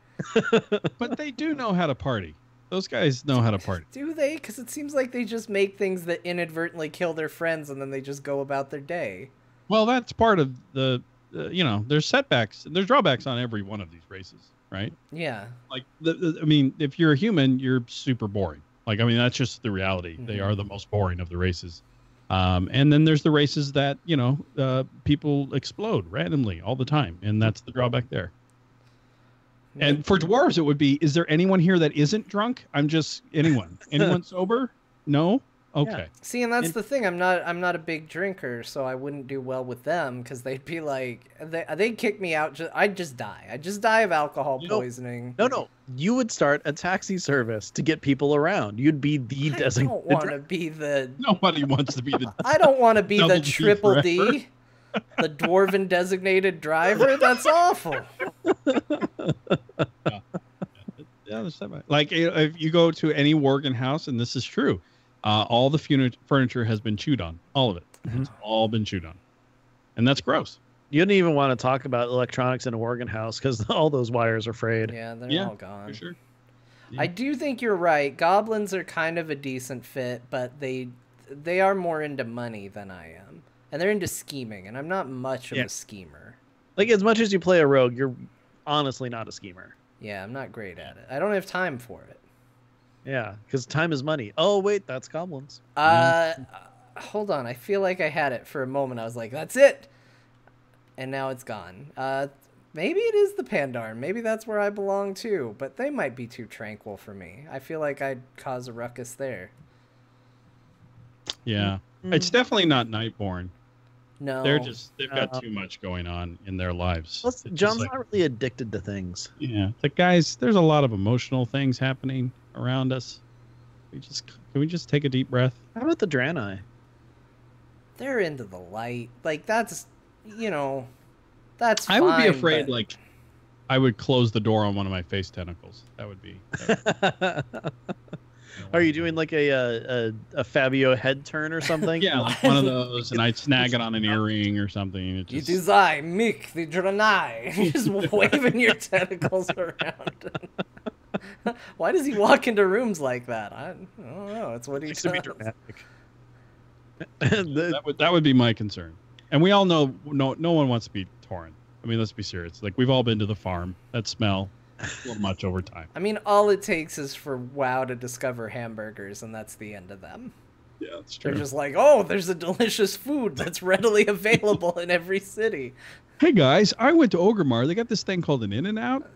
But they do know how to party. Those guys know how to party. Do they? Because it seems like they just make things that inadvertently kill their friends and then they just go about their day. Well, that's part of the, there's setbacks. There's drawbacks on every one of these races, right? Yeah. Like, I mean, if you're a human, you're super boring. Like, I mean, that's just the reality. They are the most boring of the races. And then there's the races that, people explode randomly all the time. And that's the drawback there. And for dwarves, it would be, is there anyone here that isn't drunk? Anyone sober? No? Okay. Yeah. See, and that's the thing. I'm not a big drinker, so I wouldn't do well with them because they'd be like, they'd kick me out. I'd just die. I'd just die of alcohol poisoning. No. You would start a taxi service to get people around. You'd be the designated. I don't want to be the. Nobody wants to be the. I don't want to be the Double D triple D, the dwarven designated driver. That's awful. Yeah, there's that. Like, if you go to any Worgen house, and this is true, all the furniture has been chewed on. All of it. It's all been chewed on. And that's gross. You don't even want to talk about electronics in a Worgen house because all those wires are frayed. Yeah, they're all gone. For sure. Yeah. I do think you're right. Goblins are kind of a decent fit, but they are more into money than I am. And they're into scheming, and I'm not much of a schemer. Like, as much as you play a rogue, you're honestly not a schemer. Yeah, I'm not great at it. I don't have time for it. Yeah, because time is money. Oh, wait, that's goblins. Hold on. I feel like I had it for a moment. I was like, that's it. And now it's gone. Maybe it is the Pandarn. Maybe that's where I belong too. But they might be too tranquil for me. I feel like I'd cause a ruckus there. Yeah. It's definitely not Nightborn. No. They've got too much going on in their lives. Plus, John's not really addicted to things. Yeah. The guys, there's a lot of emotional things happening around us. Can we just take a deep breath? How about the Draenei? They're into the light. Like, that's, that's fine. I would be afraid, like, I would close the door on one of my face tentacles. That would be... Are you doing like a Fabio head turn or something? Yeah, like one of those, and I'd snag it on an earring or something. It is I, Mick the Draenei. You're just waving your tentacles around. Why does he walk into rooms like that? I don't know. It's what he does. To be dramatic. That would be my concern. And we all know no one wants to be torn. I mean, let's be serious. Like, we've all been to the farm. That smell. A little much over time. I mean, all it takes is for WoW to discover hamburgers, and that's the end of them. Yeah, that's true. They're just like, oh, there's a delicious food that's readily available in every city. Hey guys, I went to Ogremar. They got this thing called an In-N-Out.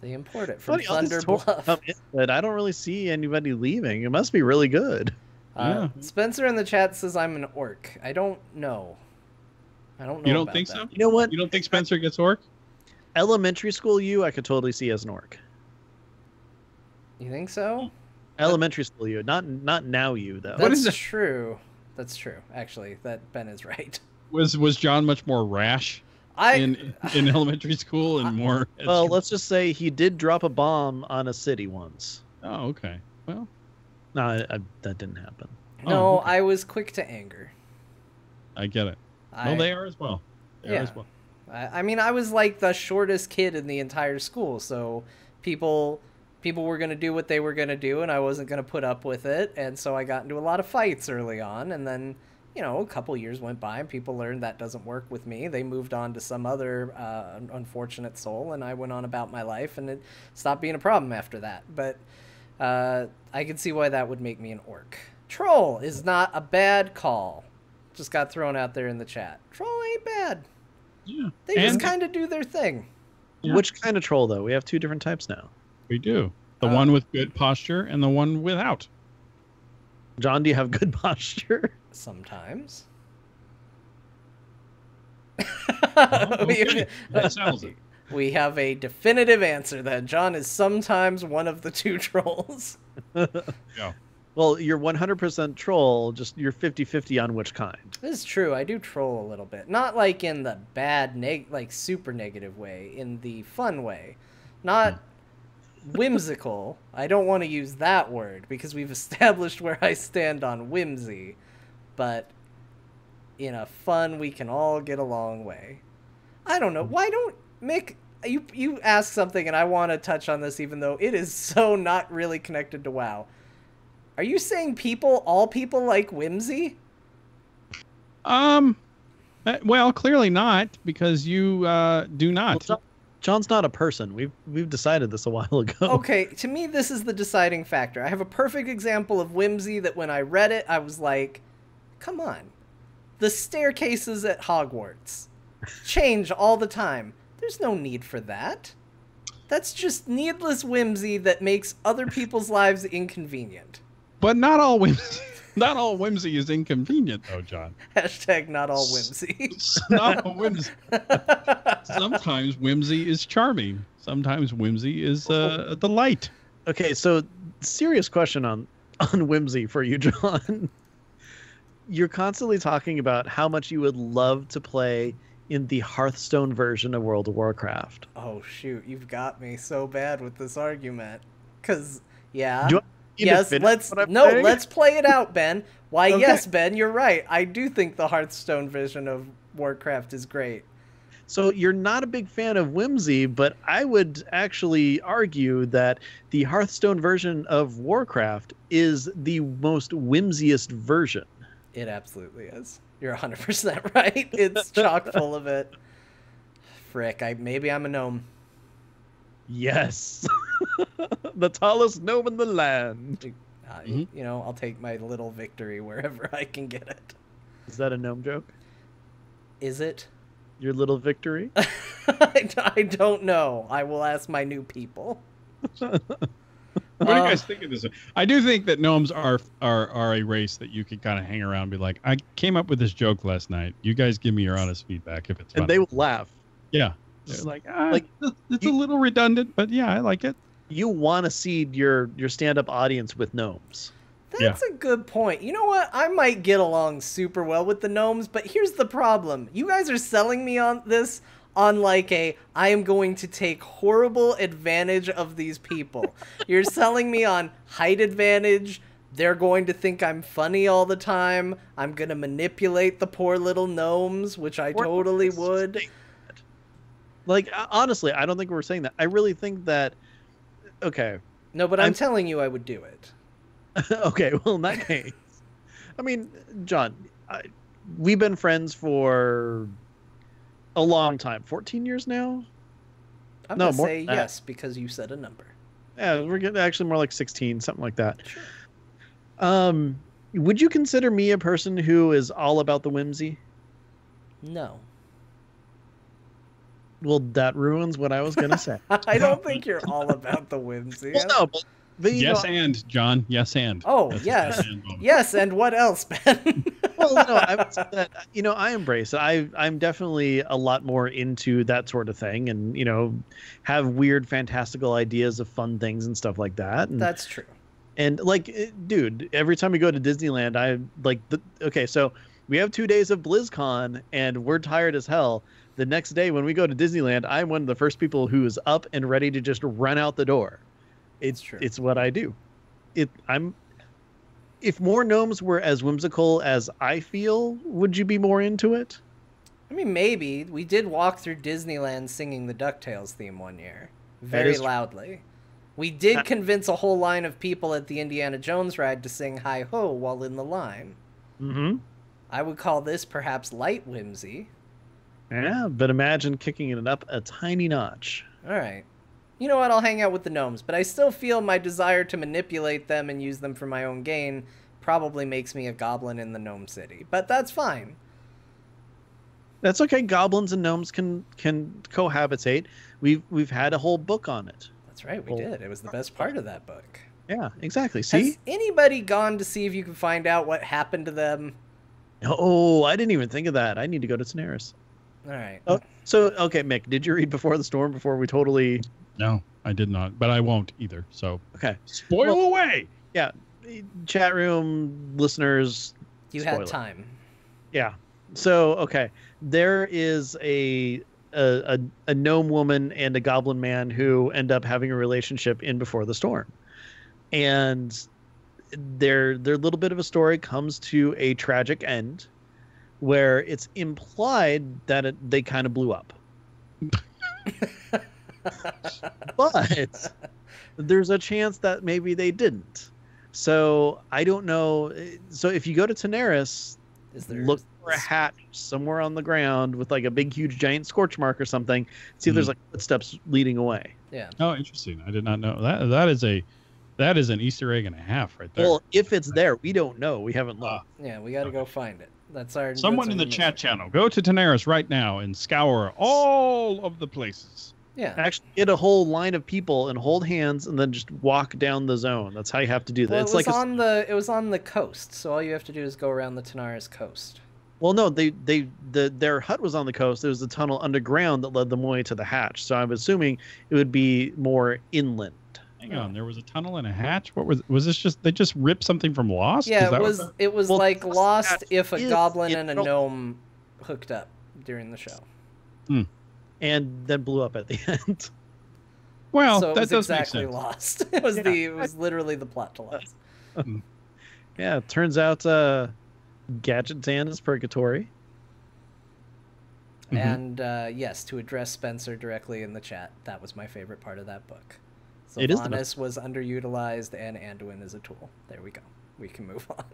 They import it from Thunder Bluff. But I don't really see anybody leaving. It must be really good. Spencer in the chat says I'm an orc. I don't know. You don't think so? You know what? You don't think Spencer gets orc? Elementary school you, I could totally see as an orc. You think so? Elementary school you, not now you though. That's true. That's true. Actually, that Ben is right. Was John much more rash in elementary school and more? Well, let's just say he did drop a bomb on a city once. Oh, okay. Well, no, that didn't happen. No, okay. I was quick to anger. I get it. No, they are as well. They are as well. I mean, I was like the shortest kid in the entire school, so people were going to do what they were going to do, and I wasn't going to put up with it, and so I got into a lot of fights early on, and then, a couple years went by, and people learned that doesn't work with me. They moved on to some other unfortunate soul, and I went on about my life, and it stopped being a problem after that. But I can see why that would make me an orc. Troll is not a bad call. Just got thrown out there in the chat. Troll ain't bad. Yeah. They just kind of do their thing. Yeah. Which kind of troll, though? We have two different types now. We do. The one with good posture and the one without. John, do you have good posture? Sometimes. Okay. That sounds it. We have a definitive answer then. John is sometimes one of the two trolls. Yeah. Well, you're 100% troll, just you're 50-50 on which kind. This is true. I do troll a little bit. Not like in the bad, super negative way, in the fun way. Not whimsical. I don't want to use that word because we've established where I stand on whimsy. But in a fun, we can all get along way. I don't know. Why don't... Mick, you asked something and I want to touch on this even though it is so not really connected to WoW. Are you saying all people like whimsy? Well, clearly not, because you do not. Well, John's not a person. We've decided this a while ago. Okay, to me, this is the deciding factor. I have a perfect example of whimsy that when I read it, I was like, come on. The staircases at Hogwarts change all the time. There's no need for that. That's just needless whimsy that makes other people's lives inconvenient. But not all whimsy. Not all whimsy is inconvenient, though, John. Hashtag not all whimsy. Not all whimsy. Sometimes whimsy is charming. Sometimes whimsy is a delight. Okay, so serious question on whimsy for you, John. You're constantly talking about how much you would love to play in the Hearthstone version of World of Warcraft. Oh, shoot. You've got me so bad with this argument. Because, yeah. Yes, let's play it out, Ben. Why, okay. Yes, Ben, you're right. I do think the Hearthstone version of Warcraft is great. So you're not a big fan of whimsy, but I would actually argue that the Hearthstone version of Warcraft is the most whimsiest version. It absolutely is. You're 100% right. It's chock full of it. Frick, maybe I'm a gnome. Yes. The tallest gnome in the land. You know, I'll take my little victory wherever I can get it. Is that a gnome joke? Is it? Your little victory? I don't know. I will ask my new people. What do you guys think of this? I do think that gnomes are a race that you can kind of hang around and be like, I came up with this joke last night. You guys give me your honest feedback if it's funny. And they will laugh. Yeah. They're like it's a little redundant, but yeah, I like it. You want to seed your stand-up audience with gnomes. That's a good point. You know what? I might get along super well with the gnomes, but here's the problem. You guys are selling me on this on like I am going to take horrible advantage of these people. You're selling me on height advantage. They're going to think I'm funny all the time. I'm going to manipulate the poor little gnomes, which I totally would. Like, honestly, I don't think we're saying that. I really think that, okay. No, but I'm telling you I would do it. Okay, well, in that case. I mean, John, we've been friends for a long time. 14 years now? I'm going to say yes, because you said a number. Yeah, we're getting actually more like 16, something like that. Sure. Would you consider me a person who is all about the whimsy? No. Well, that ruins what I was going to say. I don't think you're all about the whimsy. Well, no, but yes, and John, yes, and. Oh, yes, yes, and what else, Ben? Well, no, I would say that, I embrace it. I'm definitely a lot more into that sort of thing, and have weird, fantastical ideas of fun things and stuff like that. And, that's true. And like, dude, every time we go to Disneyland, okay, so we have 2 days of BlizzCon, and we're tired as hell. The next day when we go to Disneyland, I'm one of the first people who is up and ready to just run out the door. It's true. It's what I do. If more gnomes were as whimsical as I feel, would you be more into it? I mean, maybe. We did walk through Disneyland singing the DuckTales theme one year. Very loudly. We did convince a whole line of people at the Indiana Jones ride to sing Hi-Ho while in the line. Mm-hmm. I would call this perhaps light whimsy. Yeah, but imagine kicking it up a tiny notch. All right. You know what? I'll hang out with the gnomes, but I still feel my desire to manipulate them and use them for my own gain probably makes me a goblin in the gnome city. But that's fine. That's okay. Goblins and gnomes can cohabitate. We've had a whole book on it. That's right, we did. It was the best part of that book. Yeah, exactly. See? Has anybody gone to see if you can find out what happened to them? Oh, I didn't even think of that. I need to go to Daenerys. All right. Oh, so, okay, Mick, did you read Before the Storm before we totally... No, I did not, but I won't either, so... Okay. Spoil away! Yeah. Chat room, listeners... You had time. Yeah. So, okay. There is a a gnome woman and a goblin man who end up having a relationship in Before the Storm, and their little bit of a story comes to a tragic end, where it's implied that they kind of blew up. But there's a chance that maybe they didn't. So I don't know. So if you go to Daenerys, look for a hat somewhere on the ground with like a big, huge, giant scorch mark or something. See if there's like footsteps leading away. Yeah. Oh, interesting. I did not know that. That is an Easter egg and a half right there. Well, if it's there, we don't know. We haven't looked. Yeah, we got to go find it. Someone in the chat channel, go to Daenerys right now and scour all of the places. Yeah. Actually get a whole line of people and hold hands and then just walk down the zone. That's how you have to do that. Well, it's it was on the coast, so all you have to do is go around the Daenerys coast. Well, no, their hut was on the coast. There was a tunnel underground that led them away to the hatch. So I'm assuming it would be more inland. Hang on, there was a tunnel and a hatch. What was this? Just they just ripped something from Lost? Yeah, it was like Lost if a goblin and a gnome hooked up during the show. Hmm. And then blew up at the end. Well, so it that was does exactly make sense. Lost. It was literally the plot to Lost. Yeah, it turns out Gadget Dan is purgatory. And yes, to address Spencer directly in the chat, that was my favorite part of that book. Sylvanas was underutilized, and Anduin is a tool. There we go. We can move on.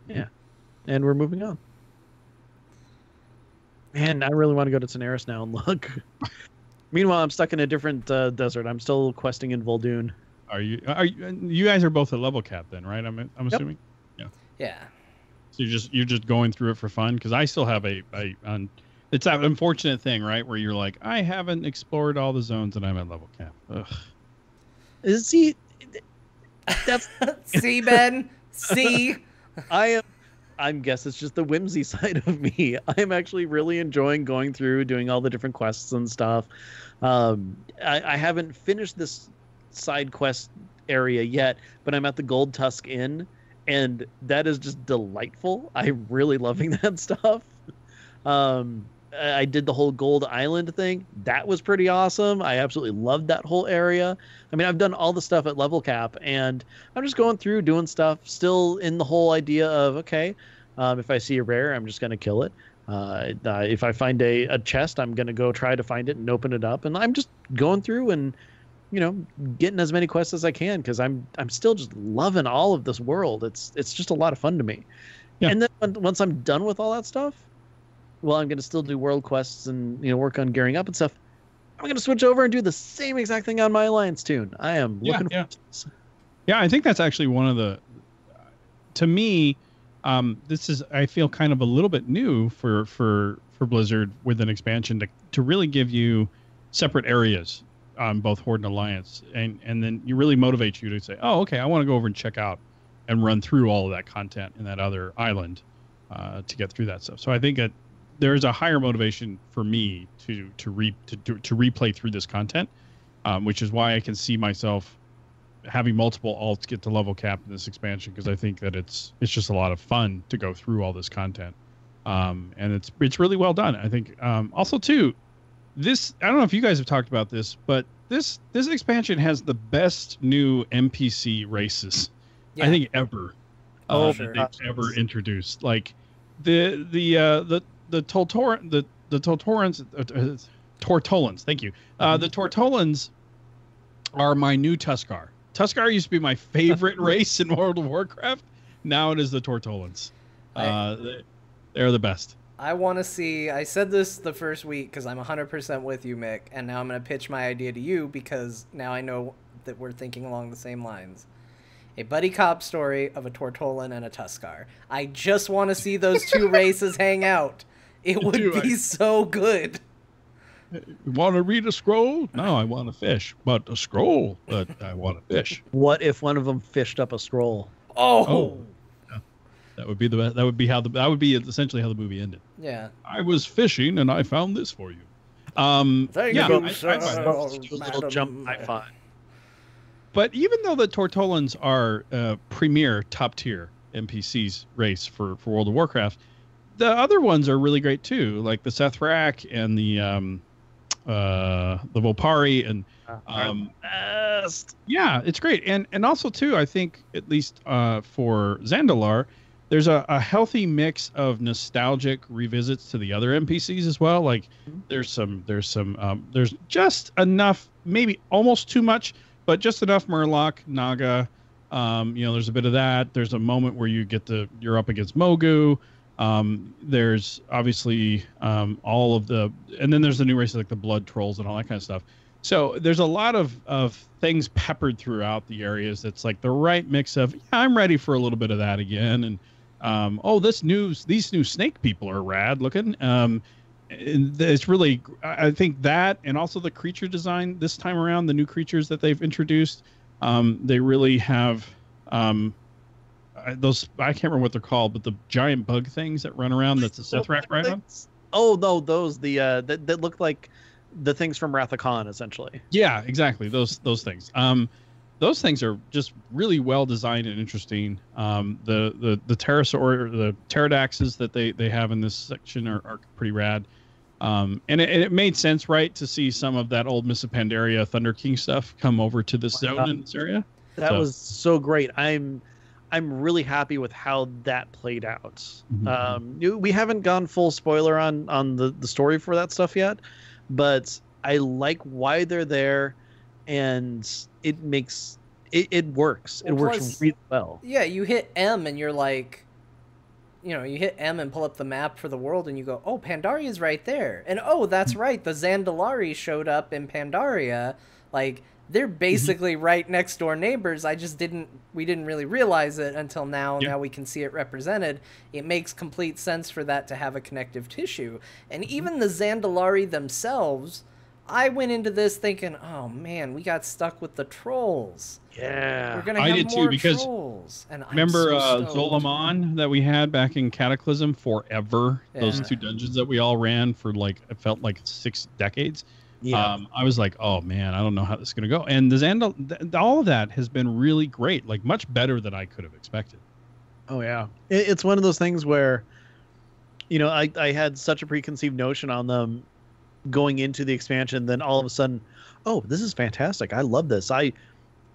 Yeah, and we're moving on. Man, I really want to go to Daenerys now and look. Meanwhile, I'm stuck in a different desert. I'm still questing in Vol'dun. Are you guys are both at level cap then, right? I'm assuming. Yeah. So you're just going through it for fun, because I still have it's that unfortunate thing, right, where you're like, I haven't explored all the zones and I'm at level cap. Ugh. See, that's see, Ben. See, I guess it's just the whimsy side of me. I'm actually really enjoying going through, doing all the different quests and stuff. I haven't finished this side quest area yet, but I'm at the Gold Tusk Inn, and that is just delightful. I'm really loving that stuff. I did the whole Gold Island thing. That was pretty awesome. I absolutely loved that whole area. I mean, I've done all the stuff at level cap, and I'm just going through doing stuff, still in the whole idea of, okay, if I see a rare, I'm just going to kill it. If I find a chest, I'm going to go try to find it and open it up. And I'm just going through and, getting as many quests as I can, because I'm still just loving all of this world. It's just a lot of fun to me. Yeah. And then once I'm done with all that stuff, well, I'm going to still do world quests and, work on gearing up and stuff. I'm going to switch over and do the same exact thing on my Alliance tune. I am looking forward to this. Yeah, I think that's actually one of the, to me, this is, I feel, kind of a little bit new for Blizzard with an expansion to really give you separate areas on both Horde and Alliance. And then you really motivate you to say, oh, okay, I want to go over and check out and run through all of that content in that other island to get through that stuff. So I think that there's a higher motivation for me to replay through this content, which is why I can see myself having multiple alts get to level cap in this expansion, because I think that it's just a lot of fun to go through all this content, and it's really well done. I think also too, this, I don't know if you guys have talked about this, but this expansion has the best new NPC races I think ever. Sure. They've ever introduced. Like the Tortolans, thank you. The Tortolans are my new Tuskar. Tuskar used to be my favorite race in World of Warcraft. Now it is the Tortolans. They're the best. I want to see, I said this the first week because I'm 100% with you, Mick, and now I'm going to pitch my idea to you because now I know that we're thinking along the same lines. A buddy cop story of a Tortolan and a Tuskar. I just want to see those two races hang out. It would be so good. Want to read a scroll? No, I want to fish. But a scroll, but I want to fish. What if one of them fished up a scroll? Oh. Yeah. That would be the best. That would be essentially how the movie ended. Yeah. I was fishing and I found this for you. Thank you, little jump high five. But even though the Tortolans are premier top tier NPCs race for World of Warcraft, the other ones are really great too, like the Sethrak and the Volpari and best. Yeah, it's great. And also too, I think at least for Zandalar, there's a healthy mix of nostalgic revisits to the other NPCs as well. Like there's just enough, maybe almost too much, but just enough Murloc, Naga. There's a bit of that. There's a moment where you're up against Mogu. There's obviously all of and then there's the new races like the Blood Trolls and all that kind of stuff. So there's a lot of things peppered throughout the areas. That's like the right mix of, yeah, I'm ready for a little bit of that again. And these new snake people are rad looking. It's really, I think that, and also the creature design this time around, the new creatures that they've introduced, they really have those, I can't remember what they're called, but the giant bug things that run around. That's a Sethrak, right? Oh no, those that look like the things from Wrath of Khan, essentially. Yeah, exactly. Those things. Those things are just really well designed and interesting. The pterosaur, the pterodaxes that they have in this section are pretty rad. And it made sense, right, to see some of that old Mists of Pandaria Thunder King stuff come over to this zone in this area. That was so great. I'm really happy with how that played out. Mm-hmm. We haven't gone full spoiler on the story for that stuff yet, but I like why they're there, and it makes it works. It works really well. Yeah, you hit M and you're like, you hit M and pull up the map for the world, and you go, oh, Pandaria's right there, and oh, that's right, the Zandalari showed up in Pandaria. Like, they're basically right next door neighbors. We didn't really realize it until now. Yeah. Now we can see it represented. It makes complete sense for that to have a connective tissue. And even the Zandalari themselves, I went into this thinking, oh man, we got stuck with the trolls. Yeah. We're gonna have more trolls. And remember Zolaman that we had back in Cataclysm forever? Yeah. Those 2 dungeons that we all ran for it felt like 6 decades. Yeah. I was like, oh man, I don't know how this is going to go. And the all of that has been really great, like much better than I could have expected. Oh yeah. It's one of those things where, I had such a preconceived notion on them going into the expansion. Then all of a sudden, oh, this is fantastic. I love this. I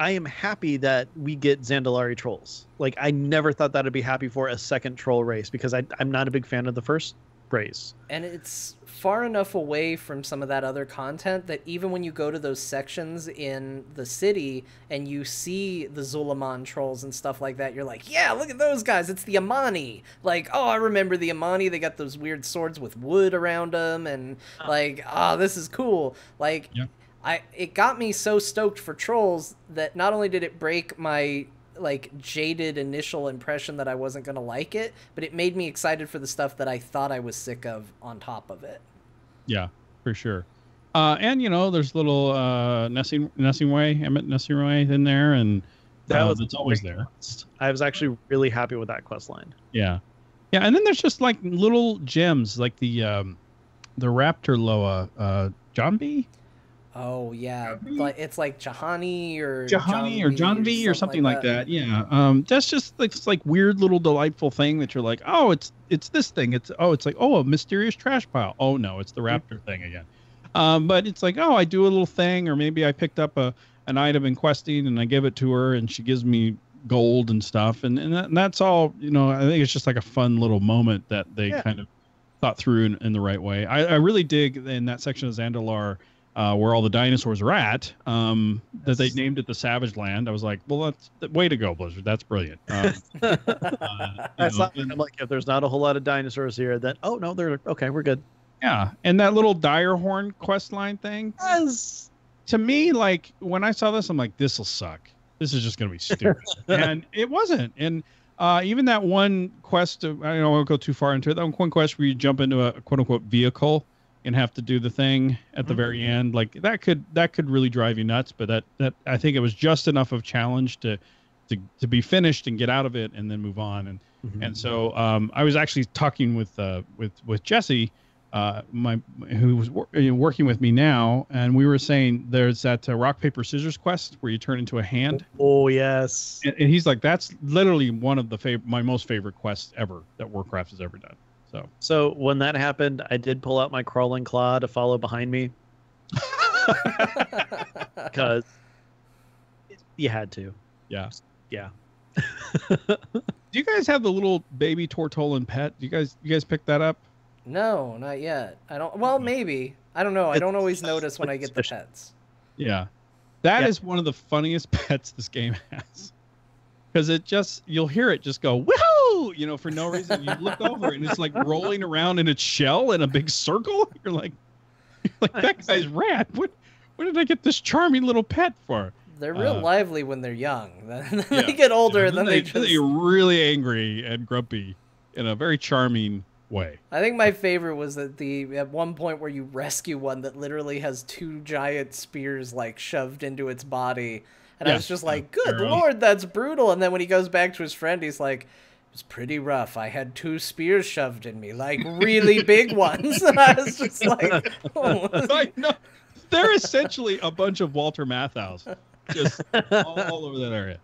am happy that we get Zandalari trolls. Like, I never thought that I'd be happy for a second troll race, because I'm not a big fan of the first race. And it's far enough away from some of that other content that even when you go to those sections in the city and you see the Zulaman trolls and stuff like that, you're like, yeah, look at those guys. It's the Amani. Like, oh, I remember the Amani. They got those weird swords with wood around them, and this is cool. Like, yeah. It got me so stoked for trolls that not only did it break my jaded initial impression that I wasn't going to like it, but it made me excited for the stuff that I thought I was sick of on top of it. Yeah, for sure. And there's little Emmett Nessingway in there, and that's always there. I was actually really happy with that quest line. Yeah. Yeah, and then there's just like little gems like the Raptor Loa Janvi. Oh yeah, like it's like Jahani or Janvi or something like that. Yeah, that's just like weird little delightful thing that you're like, oh, it's this thing. It's like, oh, a mysterious trash pile. Oh no, it's the raptor thing again. But it's like, oh, I do a little thing, or maybe I picked up an item in questing and I give it to her and she gives me gold and stuff, and that's all. I think it's just like a fun little moment that they kind of thought through in the right way. I really dig in that section of Zandalar. Where all the dinosaurs are at, that they named it the Savage Land. I was like, well, that's way to go, Blizzard. That's brilliant. I'm like, if there's not a whole lot of dinosaurs here, then, oh, no, they're okay. We're good. Yeah. And that little Direhorn quest line thing. Yes. To me, like, when I saw this, I'm like, this will suck. This is just going to be stupid. And it wasn't. And even that one quest, I won't go too far into it. That one quest where you jump into a quote unquote vehicle and have to do the thing at the very end, like that could really drive you nuts. But that I think it was just enough of challenge to be finished and get out of it and then move on. And so I was actually talking with Jesse, who was working with me now, and we were saying there's that rock paper scissors quest where you turn into a hand. Oh yes, and he's like, that's literally one of my most favorite quests ever that Warcraft has ever done. So when that happened, I did pull out my crawling claw to follow behind me. Because you had to. Yeah. Yeah. Do you guys have the little baby Tortolan pet? You guys pick that up? No, not yet. I don't. Well, maybe. I don't know. I don't always notice when I get the pets. Yeah. That is one of the funniest pets this game has. Because you'll hear it just go, woohoo! For no reason. You look over and it's like rolling around in its shell in a big circle. You're like that guy's rad. What did I get this charming little pet for? They're real lively when they're young. Then they get older, and then they just... They're really angry and grumpy in a very charming way. I think my favorite was at one point where you rescue one that literally has 2 giant spears like shoved into its body. And I was just like, good Lord, that's brutal. And then when he goes back to his friend, he's like, it was pretty rough. I had 2 spears shoved in me, like really big ones. And I was just like, oh. I know. They're essentially a bunch of Walter Matthau's just all over that area.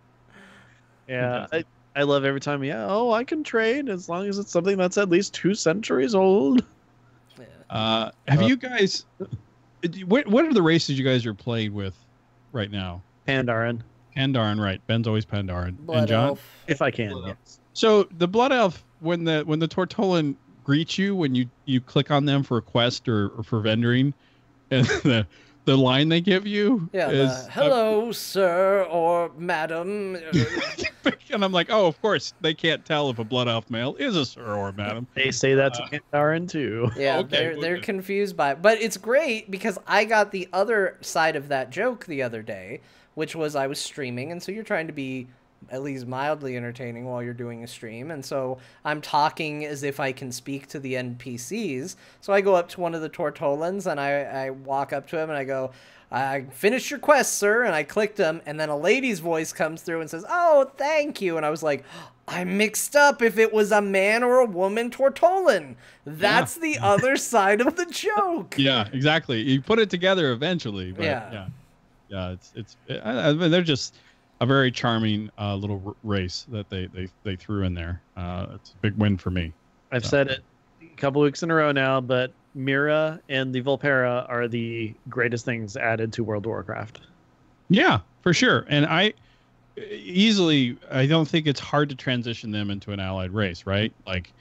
Yeah, I love every time. Yeah, I can trade as long as it's something that's at least 2 centuries old. Yeah. Have you guys? What are the races you guys are playing with right now? Pandaren. Pandaren, right? Ben's always Pandaren. Blood and John, elf. If I can. Yes. So the Blood Elf, when the Tortolan greets you when you click on them for a quest or for vendoring, and the line they give you is hello, sir or madam. And I'm like, oh, of course they can't tell if a Blood Elf male is a sir or a madam. They say that to Pandaren too. Yeah, okay, they're confused by it. But it's great because I got the other side of that joke the other day, which was I was streaming, and so you're trying to be at least mildly entertaining while you're doing a stream, and so I'm talking as if I can speak to the NPCs. So I go up to one of the Tortolans and I walk up to him and I go, I finished your quest, sir, and I clicked him, and then a lady's voice comes through and says, oh, thank you. And I was like, I mixed up if it was a man or a woman Tortolan. That's the other side of the joke. Yeah, exactly. You put it together eventually, but yeah, I mean, they're just a very charming little race that they threw in there. It's a big win for me. I've said it a couple weeks in a row now, but Mira and the Volpera are the greatest things added to World of Warcraft. Yeah, for sure. And I don't think it's hard to transition them into an allied race, right? Like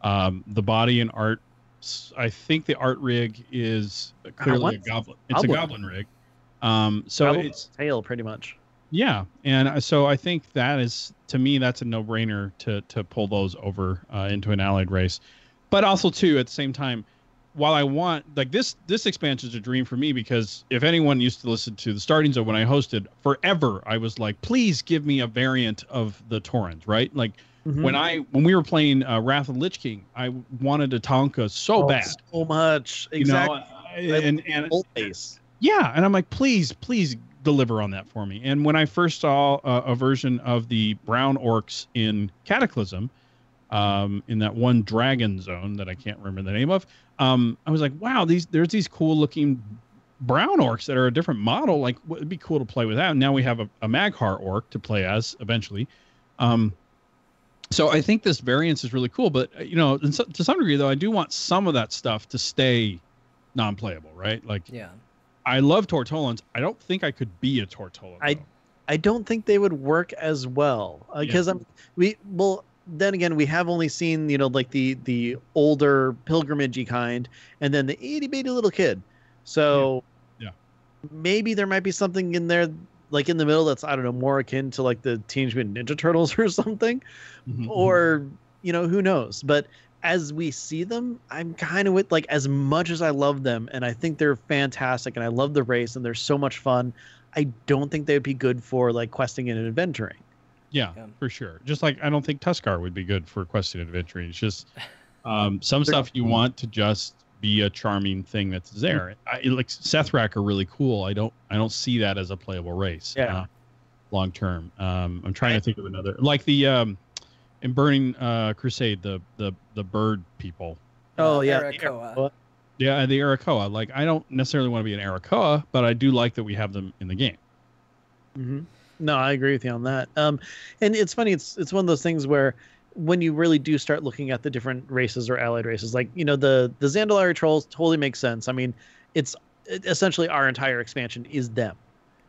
the body and art. I think the art rig is clearly a goblin. It's a goblin rig. So it's tail pretty much. Yeah, and so I think that is, to me, that's a no-brainer to pull those over into an allied race. But also, too, at the same time, while I want, like, this expansion is a dream for me, because if anyone used to listen to the Starting Zone when I hosted, forever I was like, please give me a variant of the Taurens, right? Like, when we were playing Wrath of the Lich King, I wanted a Tonka so bad. So much. Exactly. And old face. Yeah, and I'm like, please deliver on that for me. And when I first saw a version of the brown orcs in Cataclysm, in that one dragon zone that I can't remember the name of, I was like, wow, there's these cool looking brown orcs that are a different model. Like, it'd be cool to play with that. And now we have a Maghar orc to play as eventually. So I think this variance is really cool. But to some degree, though, I do want some of that stuff to stay non-playable, right? Like, yeah. I love Tortolans. I don't think I could be a Tortolan. I don't think they would work as well because then again, we have only seen like the older pilgrimagey kind, and then the itty bitty little kid. So yeah, maybe there might be something in there like in the middle that's, I don't know, more akin to like the Teenage Mutant Ninja Turtles or something, or who knows. But as we see them, I'm kind of with, like, as much as I love them and I think they're fantastic and I love the race and they're so much fun, I don't think they would be good for like questing and adventuring. Yeah, for sure. Just like I don't think Tuskar would be good for questing and adventuring. It's just some stuff you want to just be a charming thing that's there. Like Sethrak are really cool. I don't see that as a playable race. Yeah. Long term. I'm trying to think of another, like the in Burning Crusade, the bird people. Oh yeah, Arakoa. Yeah, the Arakoa. Like, I don't necessarily want to be an Arakoa, but I do like that we have them in the game. No, I agree with you on that. And it's funny. It's one of those things where when you really do start looking at the different races or allied races, like, the Zandalari trolls totally makes sense. I mean, it's essentially our entire expansion is them.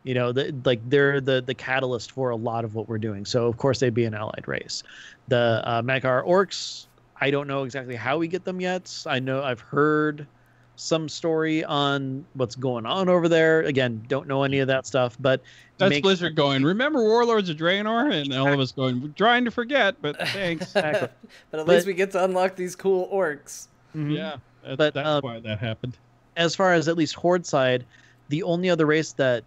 They're the catalyst for a lot of what we're doing. So of course they'd be an allied race. The Magar orcs, I don't know exactly how we get them yet. I know I've heard some story on what's going on over there. Again, don't know any of that stuff, but that's Blizzard going, remember Warlords of Draenor? And all of us going, trying to forget, but thanks. Exactly. But at least we get to unlock these cool orcs. Mm-hmm. Yeah, that's why that happened. As far as at least Horde side, the only other race that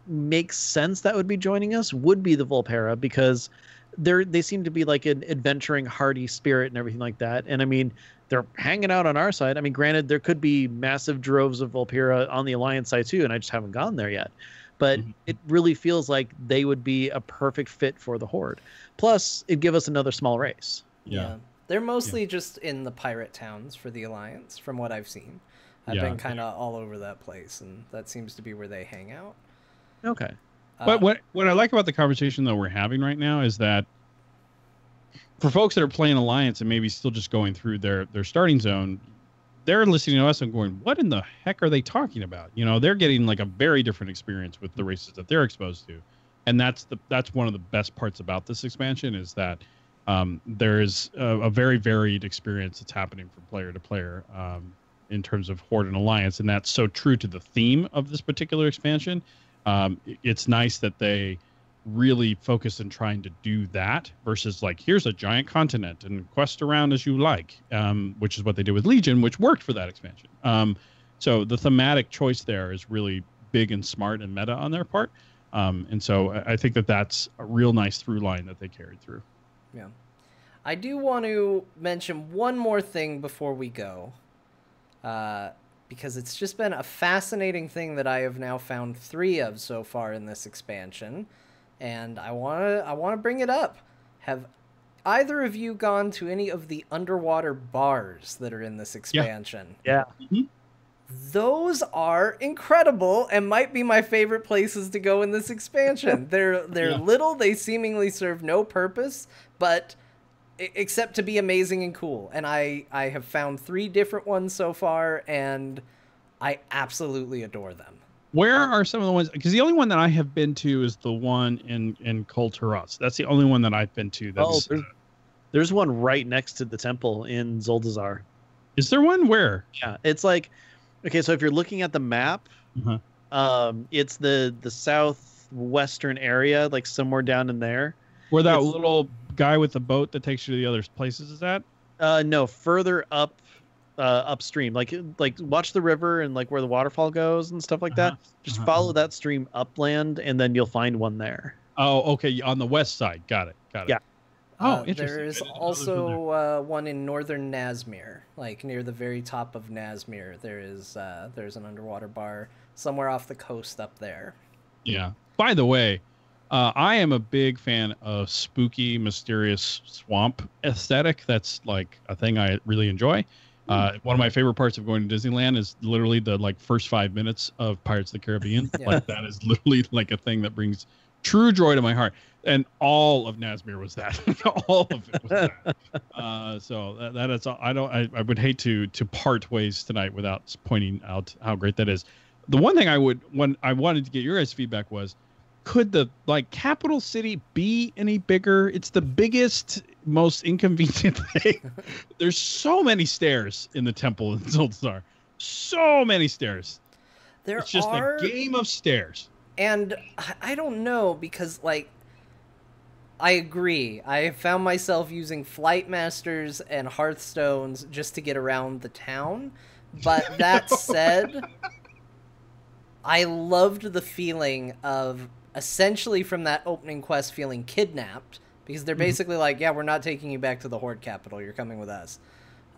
makes sense that would be joining us would be the Volpera, because they seem to be like an adventuring, hardy spirit and everything like that. And I mean, they're hanging out on our side. I mean, granted, there could be massive droves of Volpera on the Alliance side too, and I just haven't gone there yet. But it really feels like they would be a perfect fit for the Horde. Plus, it'd give us another small race. Yeah. They're mostly just in the pirate towns for the Alliance, from what I've seen. I've been kind of all over that place, and that seems to be where they hang out. Okay. But what I like about the conversation that we're having right now is that for folks that are playing Alliance and maybe still just going through their starting zone, they're listening to us and going, what in the heck are they talking about? They're getting like a very different experience with the races that they're exposed to. And that's one of the best parts about this expansion is that there's a very varied experience that's happening from player to player in terms of Horde and Alliance. And that's so true to the theme of this particular expansion. It's nice that they really focus on trying to do that versus like, here's a giant continent and quest around as you like, which is what they did with Legion, which worked for that expansion. So the thematic choice there is really big and smart and meta on their part. And so I think that's a real nice through line that they carried through. Yeah. I do want to mention one more thing before we go, because it's just been a fascinating thing that I have now found 3 of so far in this expansion. And I want to bring it up. Have either of you gone to any of the underwater bars that are in this expansion? Yeah. Mm-hmm. Those are incredible and might be my favorite places to go in this expansion. They're little, they seemingly serve no purpose, but except to be amazing and cool. And I have found 3 different ones so far, and I absolutely adore them. Where are some of the ones? Because the only one that I have been to is the one in Kul Tiras. That's the only one that I've been to. There's one right next to the temple in Zuldazar. Is there one? Where? Yeah, it's like, okay, so if you're looking at the map, it's the southwestern area, like somewhere down in there. Where that little guy with the boat that takes you to the other places is at? No, further up. Upstream, like watch the river and like where the waterfall goes and stuff like that. Just follow that stream upland, and then you'll find one there. Oh, okay, on the west side. Got it. Yeah. Oh, interesting. There is also one in northern Nazmir, like near the very top of Nazmir. There's an underwater bar somewhere off the coast up there. Yeah. By the way, I am a big fan of spooky, mysterious swamp aesthetic. That's like a thing I really enjoy. One of my favorite parts of going to Disneyland is literally the first 5 minutes of Pirates of the Caribbean. Yeah. Like that is literally like a thing that brings true joy to my heart. And all of Nazmir was that. All of it was that. So that is all. I would hate to part ways tonight without pointing out how great that is. The one thing I wanted to get your guys' feedback was, could the capital city be any bigger? It's the biggest, most inconvenient thing. There's so many stairs in the temple in Zuldazar. So many stairs. It's just a game of stairs. And I don't know, because I agree. I found myself using Flight Masters and Hearthstones just to get around the town. But that said, I loved the feeling of essentially from that opening quest feeling kidnapped, because they're basically like, yeah, we're not taking you back to the Horde capital. You're coming with us.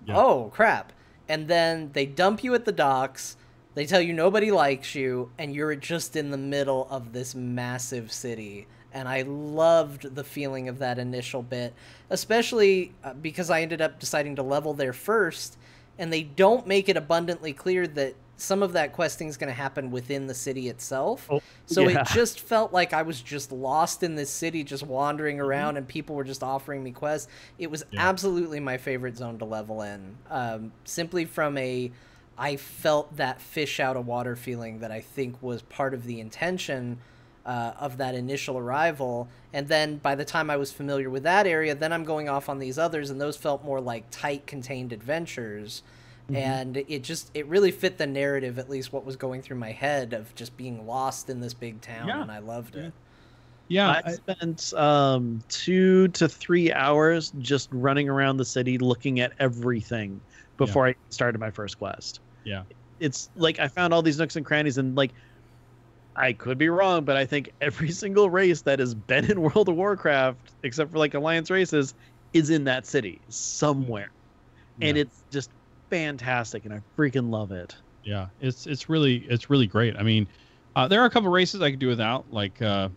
Yeah. Oh, crap. And then they dump you at the docks. They tell you nobody likes you, and you're just in the middle of this massive city. And I loved the feeling of that initial bit, especially because I ended up deciding to level there first, and they don't make it abundantly clear that some of that questing is going to happen within the city itself. Oh, so yeah. it just felt like I was just lost in this city, just wandering around, and people were just offering me quests. It was absolutely my favorite zone to level in. Simply from I felt that fish out of water feeling that I think was part of the intention of that initial arrival. And then by the time I was familiar with that area, then I'm going off on these others, and those felt more like tight, contained adventures. And it really fit the narrative, at least what was going through my head, of just being lost in this big town, and I loved it. Yeah, I spent 2 to 3 hours just running around the city looking at everything before I started my first quest. Yeah. It's like I found all these nooks and crannies, and like, I could be wrong, but I think every single race that has been in World of Warcraft, except for like Alliance races, is in that city somewhere. And it's just fantastic, and I freaking love it. Yeah, it's really great. I mean, there are a couple races I could do without, like the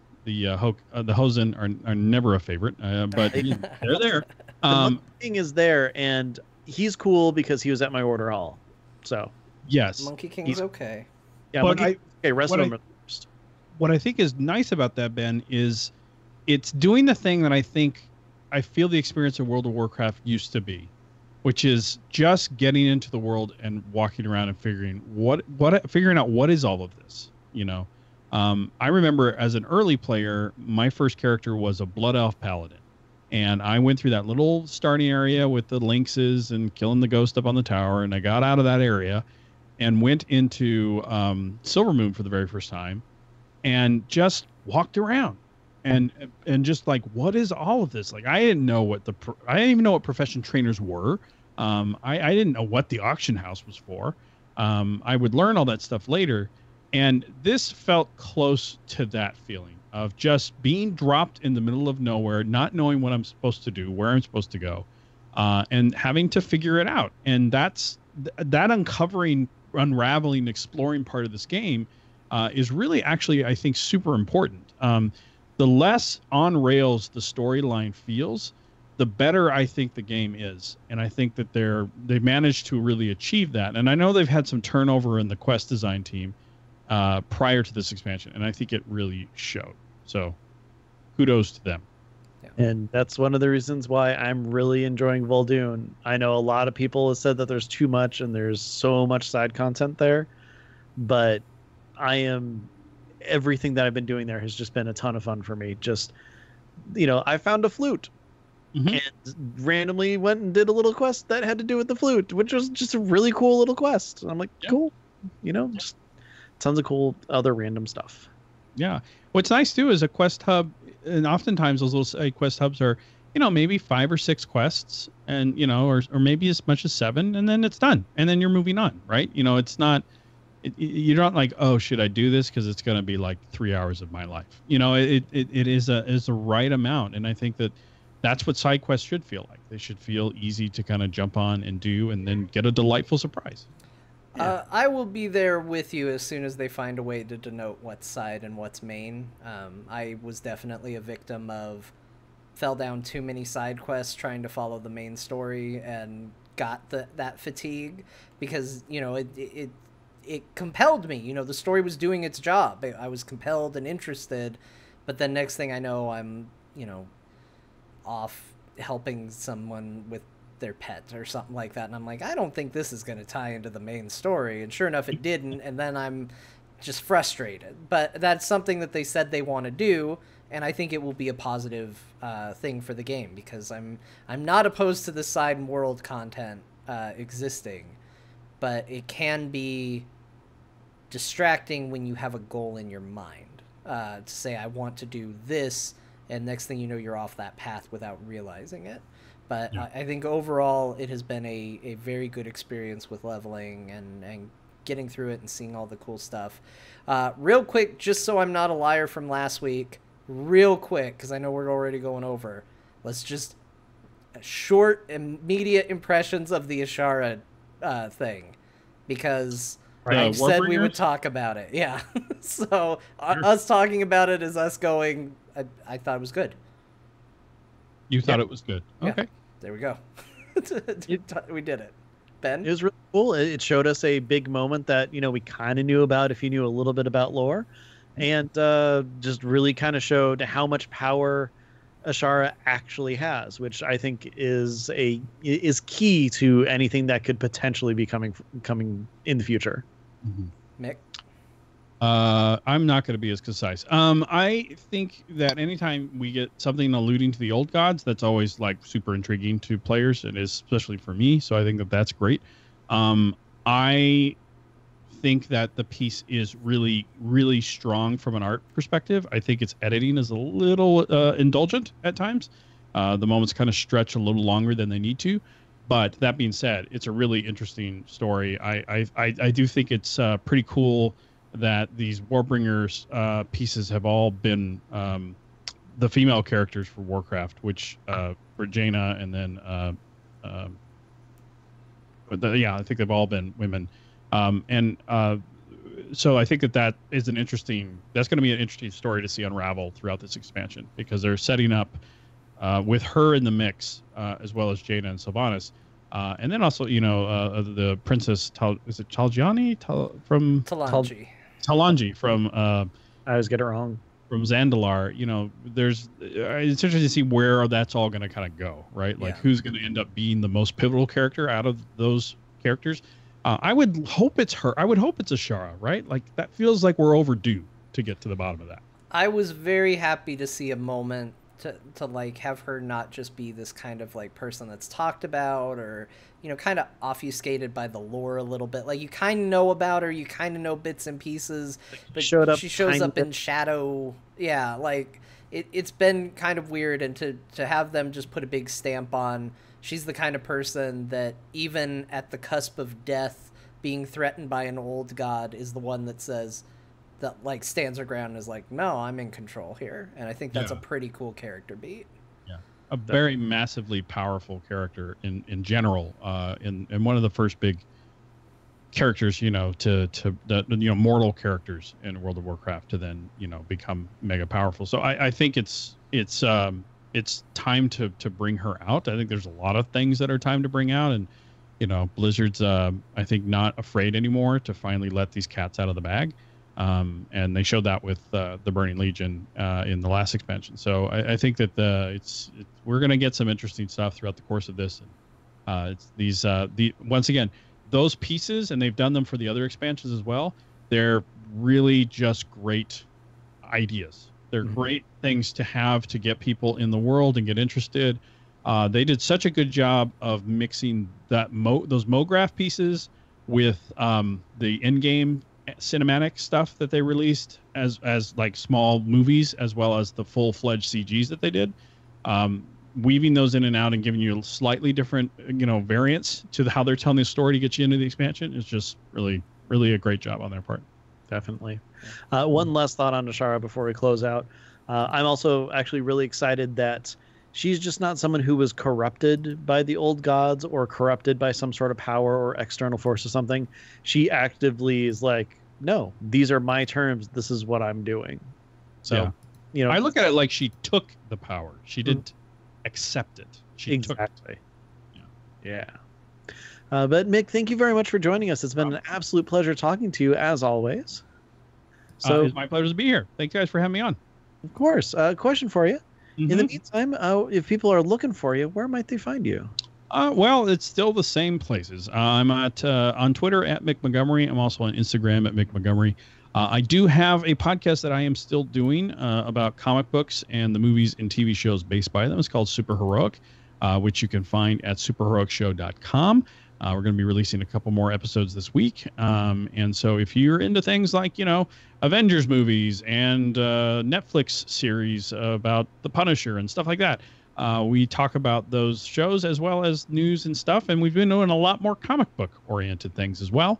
Hosen are never a favorite, but they're there. The King is there, and he's cool because he was at my order hall. So yes, Monkey King's okay. Yeah, but rest of them are first. What I think is nice about that, Ben, is it's doing the thing that I feel the experience of World of Warcraft used to be, which is just getting into the world and walking around and figuring out what is all of this. You know, I remember as an early player, my first character was a Blood Elf Paladin, and I went through that little starting area with the lynxes and killing the ghost up on the tower, and I got out of that area and went into Silvermoon for the very first time, and just walked around and just like, what is all of this? Like, I didn't even know what profession trainers were. I didn't know what the auction house was for. I would learn all that stuff later. And this felt close to that feeling of just being dropped in the middle of nowhere, not knowing what I'm supposed to do, where I'm supposed to go, and having to figure it out. And that unraveling, exploring part of this game is really actually, I think, super important. The less on rails the storyline feels, the better I think the game is. And I think that they've managed to really achieve that. And I know they've had some turnover in the quest design team prior to this expansion, and I think it really showed. So kudos to them. And that's one of the reasons why I'm really enjoying Vol'dun. I know a lot of people have said that there's too much and there's so much side content there, but everything that I've been doing there has just been a ton of fun for me. Just, I found a flute and randomly went and did a little quest that had to do with the flute, which was just a really cool little quest. And I'm like, cool, just tons of cool other random stuff. Yeah. What's nice too is a quest hub, and oftentimes those little side quest hubs are, maybe 5 or 6 quests, and or maybe as much as 7, and then it's done, and then you're moving on, right? It's not, you're not like, oh, should I do this because it's going to be like 3 hours of my life? It is a right amount, and I think that's what side quests should feel like. They should feel easy to kind of jump on and do, and then get a delightful surprise. Yeah. I will be there with you as soon as they find a way to denote what's side and what's main. I was definitely a victim of fell down too many side quests trying to follow the main story and got that fatigue because, it compelled me. The story was doing its job. I was compelled and interested, but then next thing I know, I'm, off helping someone with their pet or something like that, and I'm like, I don't think this is going to tie into the main story, and sure enough it didn't, and then I'm just frustrated. But that's something that they said they want to do, and I think it will be a positive thing for the game, because I'm not opposed to the side world content existing, but it can be distracting when you have a goal in your mind to say, I want to do this, and next thing you know, you're off that path without realizing it. But yeah. I think overall it has been a very good experience with leveling and getting through it and seeing all the cool stuff. Real quick, just so I'm not a liar from last week, real quick, because I know we're already going over, let's just short, immediate impressions of the Ashara thing, because I said we would talk about it. Yeah. So us talking about it is us going, I thought it was good. You thought it was good. Okay. Yeah. There we go. We did it. Ben? It was really cool. It showed us a big moment that, we kind of knew about if you knew a little bit about lore, and just really kind of showed how much power Ashara actually has, which I think is key to anything that could potentially be coming in the future. Mm-hmm. Mick? I'm not going to be as concise. I think that anytime we get something alluding to the old gods, that's always like super intriguing to players, and especially for me. So I think that that's great. I think that the piece is really, really strong from an art perspective. I think its editing is a little indulgent at times. The moments kind of stretch a little longer than they need to. But that being said, it's a really interesting story. I do think it's pretty cool that these Warbringers pieces have all been the female characters for Warcraft, which for Jaina, and then I think they've all been women. So I think that is that's going to be an interesting story to see unravel throughout this expansion, because they're setting up with her in the mix, as well as Jaina and Sylvanas. And then also, the princess, is it Talgiani? From Talanji. Talanji from I always get it wrong. From Zandalar. It's interesting to see where that's all going to kind of go, right? Like who's going to end up being the most pivotal character out of those characters. I would hope it's her. I would hope it's Ashara, right? Like that feels like we're overdue to get to the bottom of that. I was very happy to see a moment to like have her not just be this kind of like person that's talked about, or kind of obfuscated by the lore a little bit. Like you kind of know about her, you kind of know bits and pieces, but she shows up in shadow. Yeah, like it's been kind of weird, and to have them just put a big stamp on, she's the kind of person that even at the cusp of death, being threatened by an old god, is the one that says, that like stands her ground and is like, no, I'm in control here. And I think that's a pretty cool character beat. Yeah, a very massively powerful character in general, and one of the first big characters, to mortal characters in World of Warcraft to then become mega powerful. So I think it's time to bring her out. I think there's a lot of things that are time to bring out, and Blizzard's I think not afraid anymore to finally let these cats out of the bag. And they showed that with the Burning Legion in the last expansion. So I think that we're going to get some interesting stuff throughout the course of this. It's these once again, those pieces, and they've done them for the other expansions as well. They're really just great ideas. They're great things to have to get people in the world and get interested. They did such a good job of mixing those MoGraph pieces with the in-game cinematic stuff that they released as like small movies, as well as the full-fledged CGs that they did, weaving those in and out and giving you slightly different variants to how they're telling the story to get you into the expansion is just really, really a great job on their part. Definitely. One last thought on Ashara before we close out. I'm also actually really excited that she's just not someone who was corrupted by the old gods or corrupted by some sort of power or external force or something. She actively is like, no, these are my terms. This is what I'm doing. So, I look at it like she took the power. She didn't accept it. She took it. Yeah. But Mick, thank you very much for joining us. It's been an absolute pleasure talking to you as always. So it's my pleasure to be here. Thank you guys for having me on. Of course. Question for you. In the meantime, if people are looking for you, where might they find you? Well, it's still the same places. I'm on Twitter at Mick Montgomery. I'm also on Instagram at Mick Montgomery. I do have a podcast that I am still doing about comic books and the movies and TV shows based by them. It's called Super Heroic, which you can find at superheroicshow.com. We're going to be releasing a couple more episodes this week. And so if you're into things like, Avengers movies and Netflix series about The Punisher and stuff like that, we talk about those shows as well as news and stuff. And we've been doing a lot more comic book oriented things as well.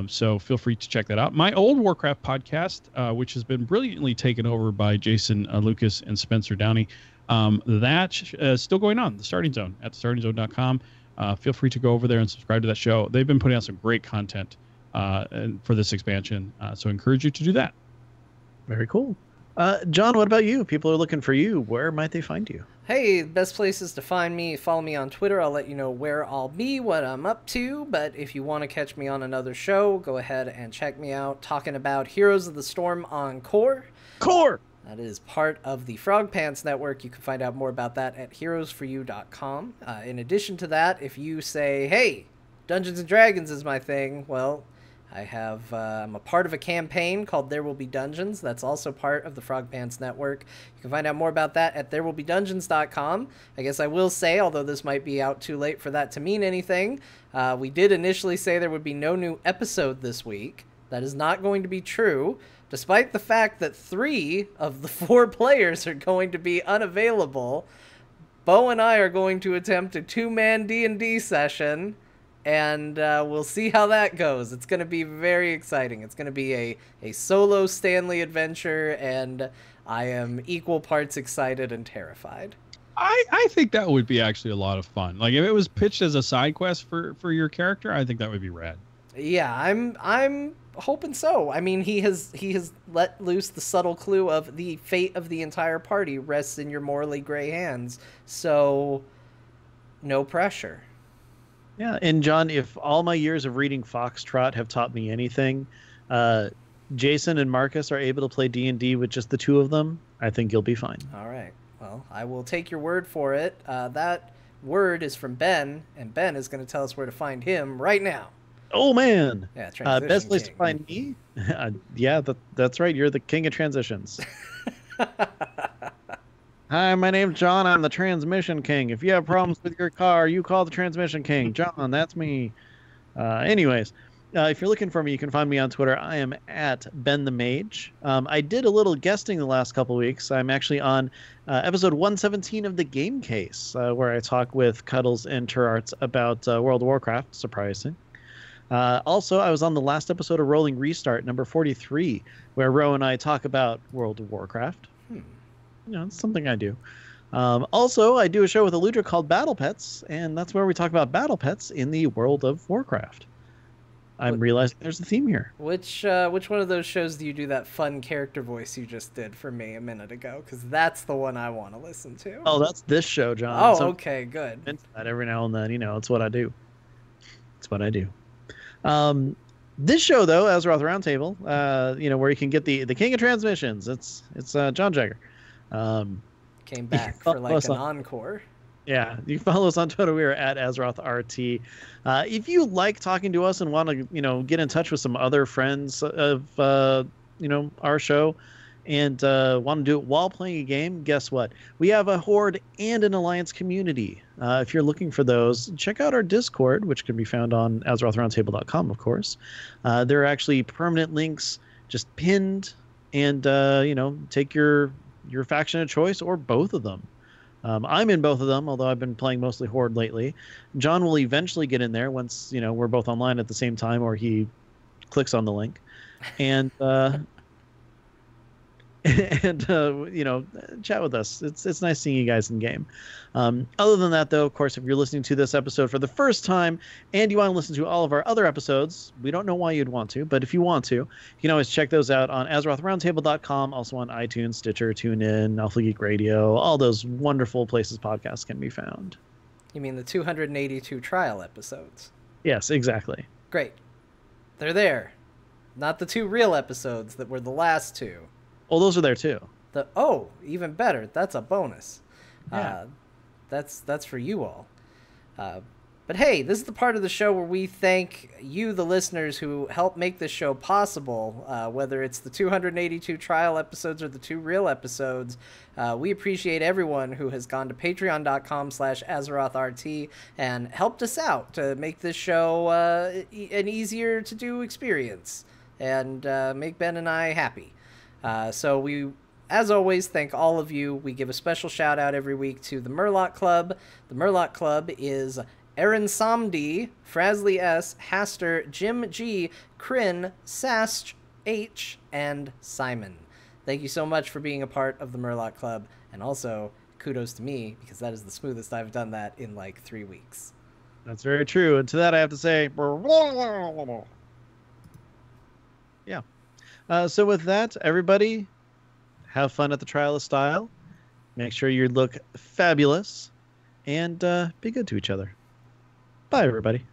So feel free to check that out. My old Warcraft podcast, which has been brilliantly taken over by Jason Lucas and Spencer Downey, that's still going on, The Starting Zone, at thestartingzone.com. Feel free to go over there and subscribe to that show. They've been putting out some great content for this expansion, so I encourage you to do that. Very cool. John, what about you? If people are looking for you, where might they find you? Hey, best places to find me, follow me on Twitter. I'll let you know where I'll be, what I'm up to. But if you want to catch me on another show, go ahead and check me out talking about Heroes of the Storm Encore. Core! That is part of the Frog Pants Network. You can find out more about that at heroesforyou.com. In addition to that, if you say, hey, Dungeons & Dragons is my thing, well, I'm a part of a campaign called There Will Be Dungeons. That's also part of the Frog Pants Network. You can find out more about that at therewillbedungeons.com. I guess I will say, although this might be out too late for that to mean anything, we did initially say there would be no new episode this week. That is not going to be true, despite the fact that 3 of the 4 players are going to be unavailable. Bo and I are going to attempt a 2-man D&D session, and we'll see how that goes. It's going to be very exciting. It's going to be a solo Stanley adventure, and I am equal parts excited and terrified. I think that would be actually a lot of fun. Like, if it was pitched as a side quest for your character, I think that would be rad. Yeah, I'm hoping so. I mean, he has let loose the subtle clue of the fate of the entire party rests in your morally gray hands. So, no pressure. Yeah, and John, if all my years of reading Foxtrot have taught me anything, Jason and Marcus are able to play D&D with just the 2 of them, I think you'll be fine. All right. Well, I will take your word for it. That word is from Ben, and Ben is going to tell us where to find him right now. Oh, man. Yeah, best place to find me? Yeah, that's right. You're the king of transitions. Hi, my name's John. I'm the Transmission King. If you have problems with your car, you call the Transmission King. John, that's me. Anyways, if you're looking for me, you can find me on Twitter. I am at Ben the Mage. I did a little guesting the last couple weeks. I'm actually on episode 117 of The Game Case, where I talk with Cuddles and Turarts about World of Warcraft. Surprising. Also, I was on the last episode of Rolling Restart, number 43, where Ro and I talk about World of Warcraft. It's something I do. Also, I do a show with Eludra called Battle Pets, and that's where we talk about battle pets in the World of Warcraft. I'm realizing there's a theme here. Which one of those shows do you do that fun character voice you just did for me a minute ago? Because that's the one I want to listen to. Oh, that's this show, John. Oh, so okay, good. That every now and then, it's what I do. It's what I do. This show, though, Azeroth Roundtable, where you can get the King of Transmissions. It's John Jagger. Came back for like an encore. Yeah, you can follow us on Twitter. We are at AzerothRT. If you like talking to us and want to, get in touch with some other friends of, our show and want to do it while playing a game, guess what? We have a Horde and an Alliance community. If you're looking for those, check out our Discord, which can be found on AzerothRoundtable.com, of course. There are actually permanent links just pinned, and, take your faction of choice or both of them. I'm in both of them, although I've been playing mostly Horde lately. John will eventually get in there once, we're both online at the same time, or he clicks on the link. And, chat with us. It's nice seeing you guys in game. Other than that, though, of course, if you're listening to this episode for the first time and you want to listen to all of our other episodes, we don't know why you'd want to, but if you want to, you can always check those out on AzerothRoundtable.com, also on iTunes, Stitcher, TuneIn, Alpha Geek Radio, all those wonderful places podcasts can be found. You mean the 282 trial episodes? Yes, exactly. Great. They're there. Not the 2 real episodes that were the last 2. Oh, those are there too. Even better. That's a bonus. Yeah. That's for you all. But hey, this is the part of the show where we thank you, the listeners, who help make this show possible. Whether it's the 282 trial episodes or the 2 real episodes, we appreciate everyone who has gone to patreon.com/AzerothRT and helped us out to make this show an easier to do experience and make Ben and I happy. So we, as always, thank all of you. We give a special shout out every week to the Murloc Club. The Murloc Club is Aaron Samdi, Frasley S, Haster, Jim G, Kryn, Sast H, and Simon. Thank you so much for being a part of the Murloc Club, and also kudos to me, because that is the smoothest I've done that in like 3 weeks. That's very true. And to that I have to say, yeah. So with that, everybody, have fun at the Trial of Style. Make sure you look fabulous, and be good to each other. Bye, everybody.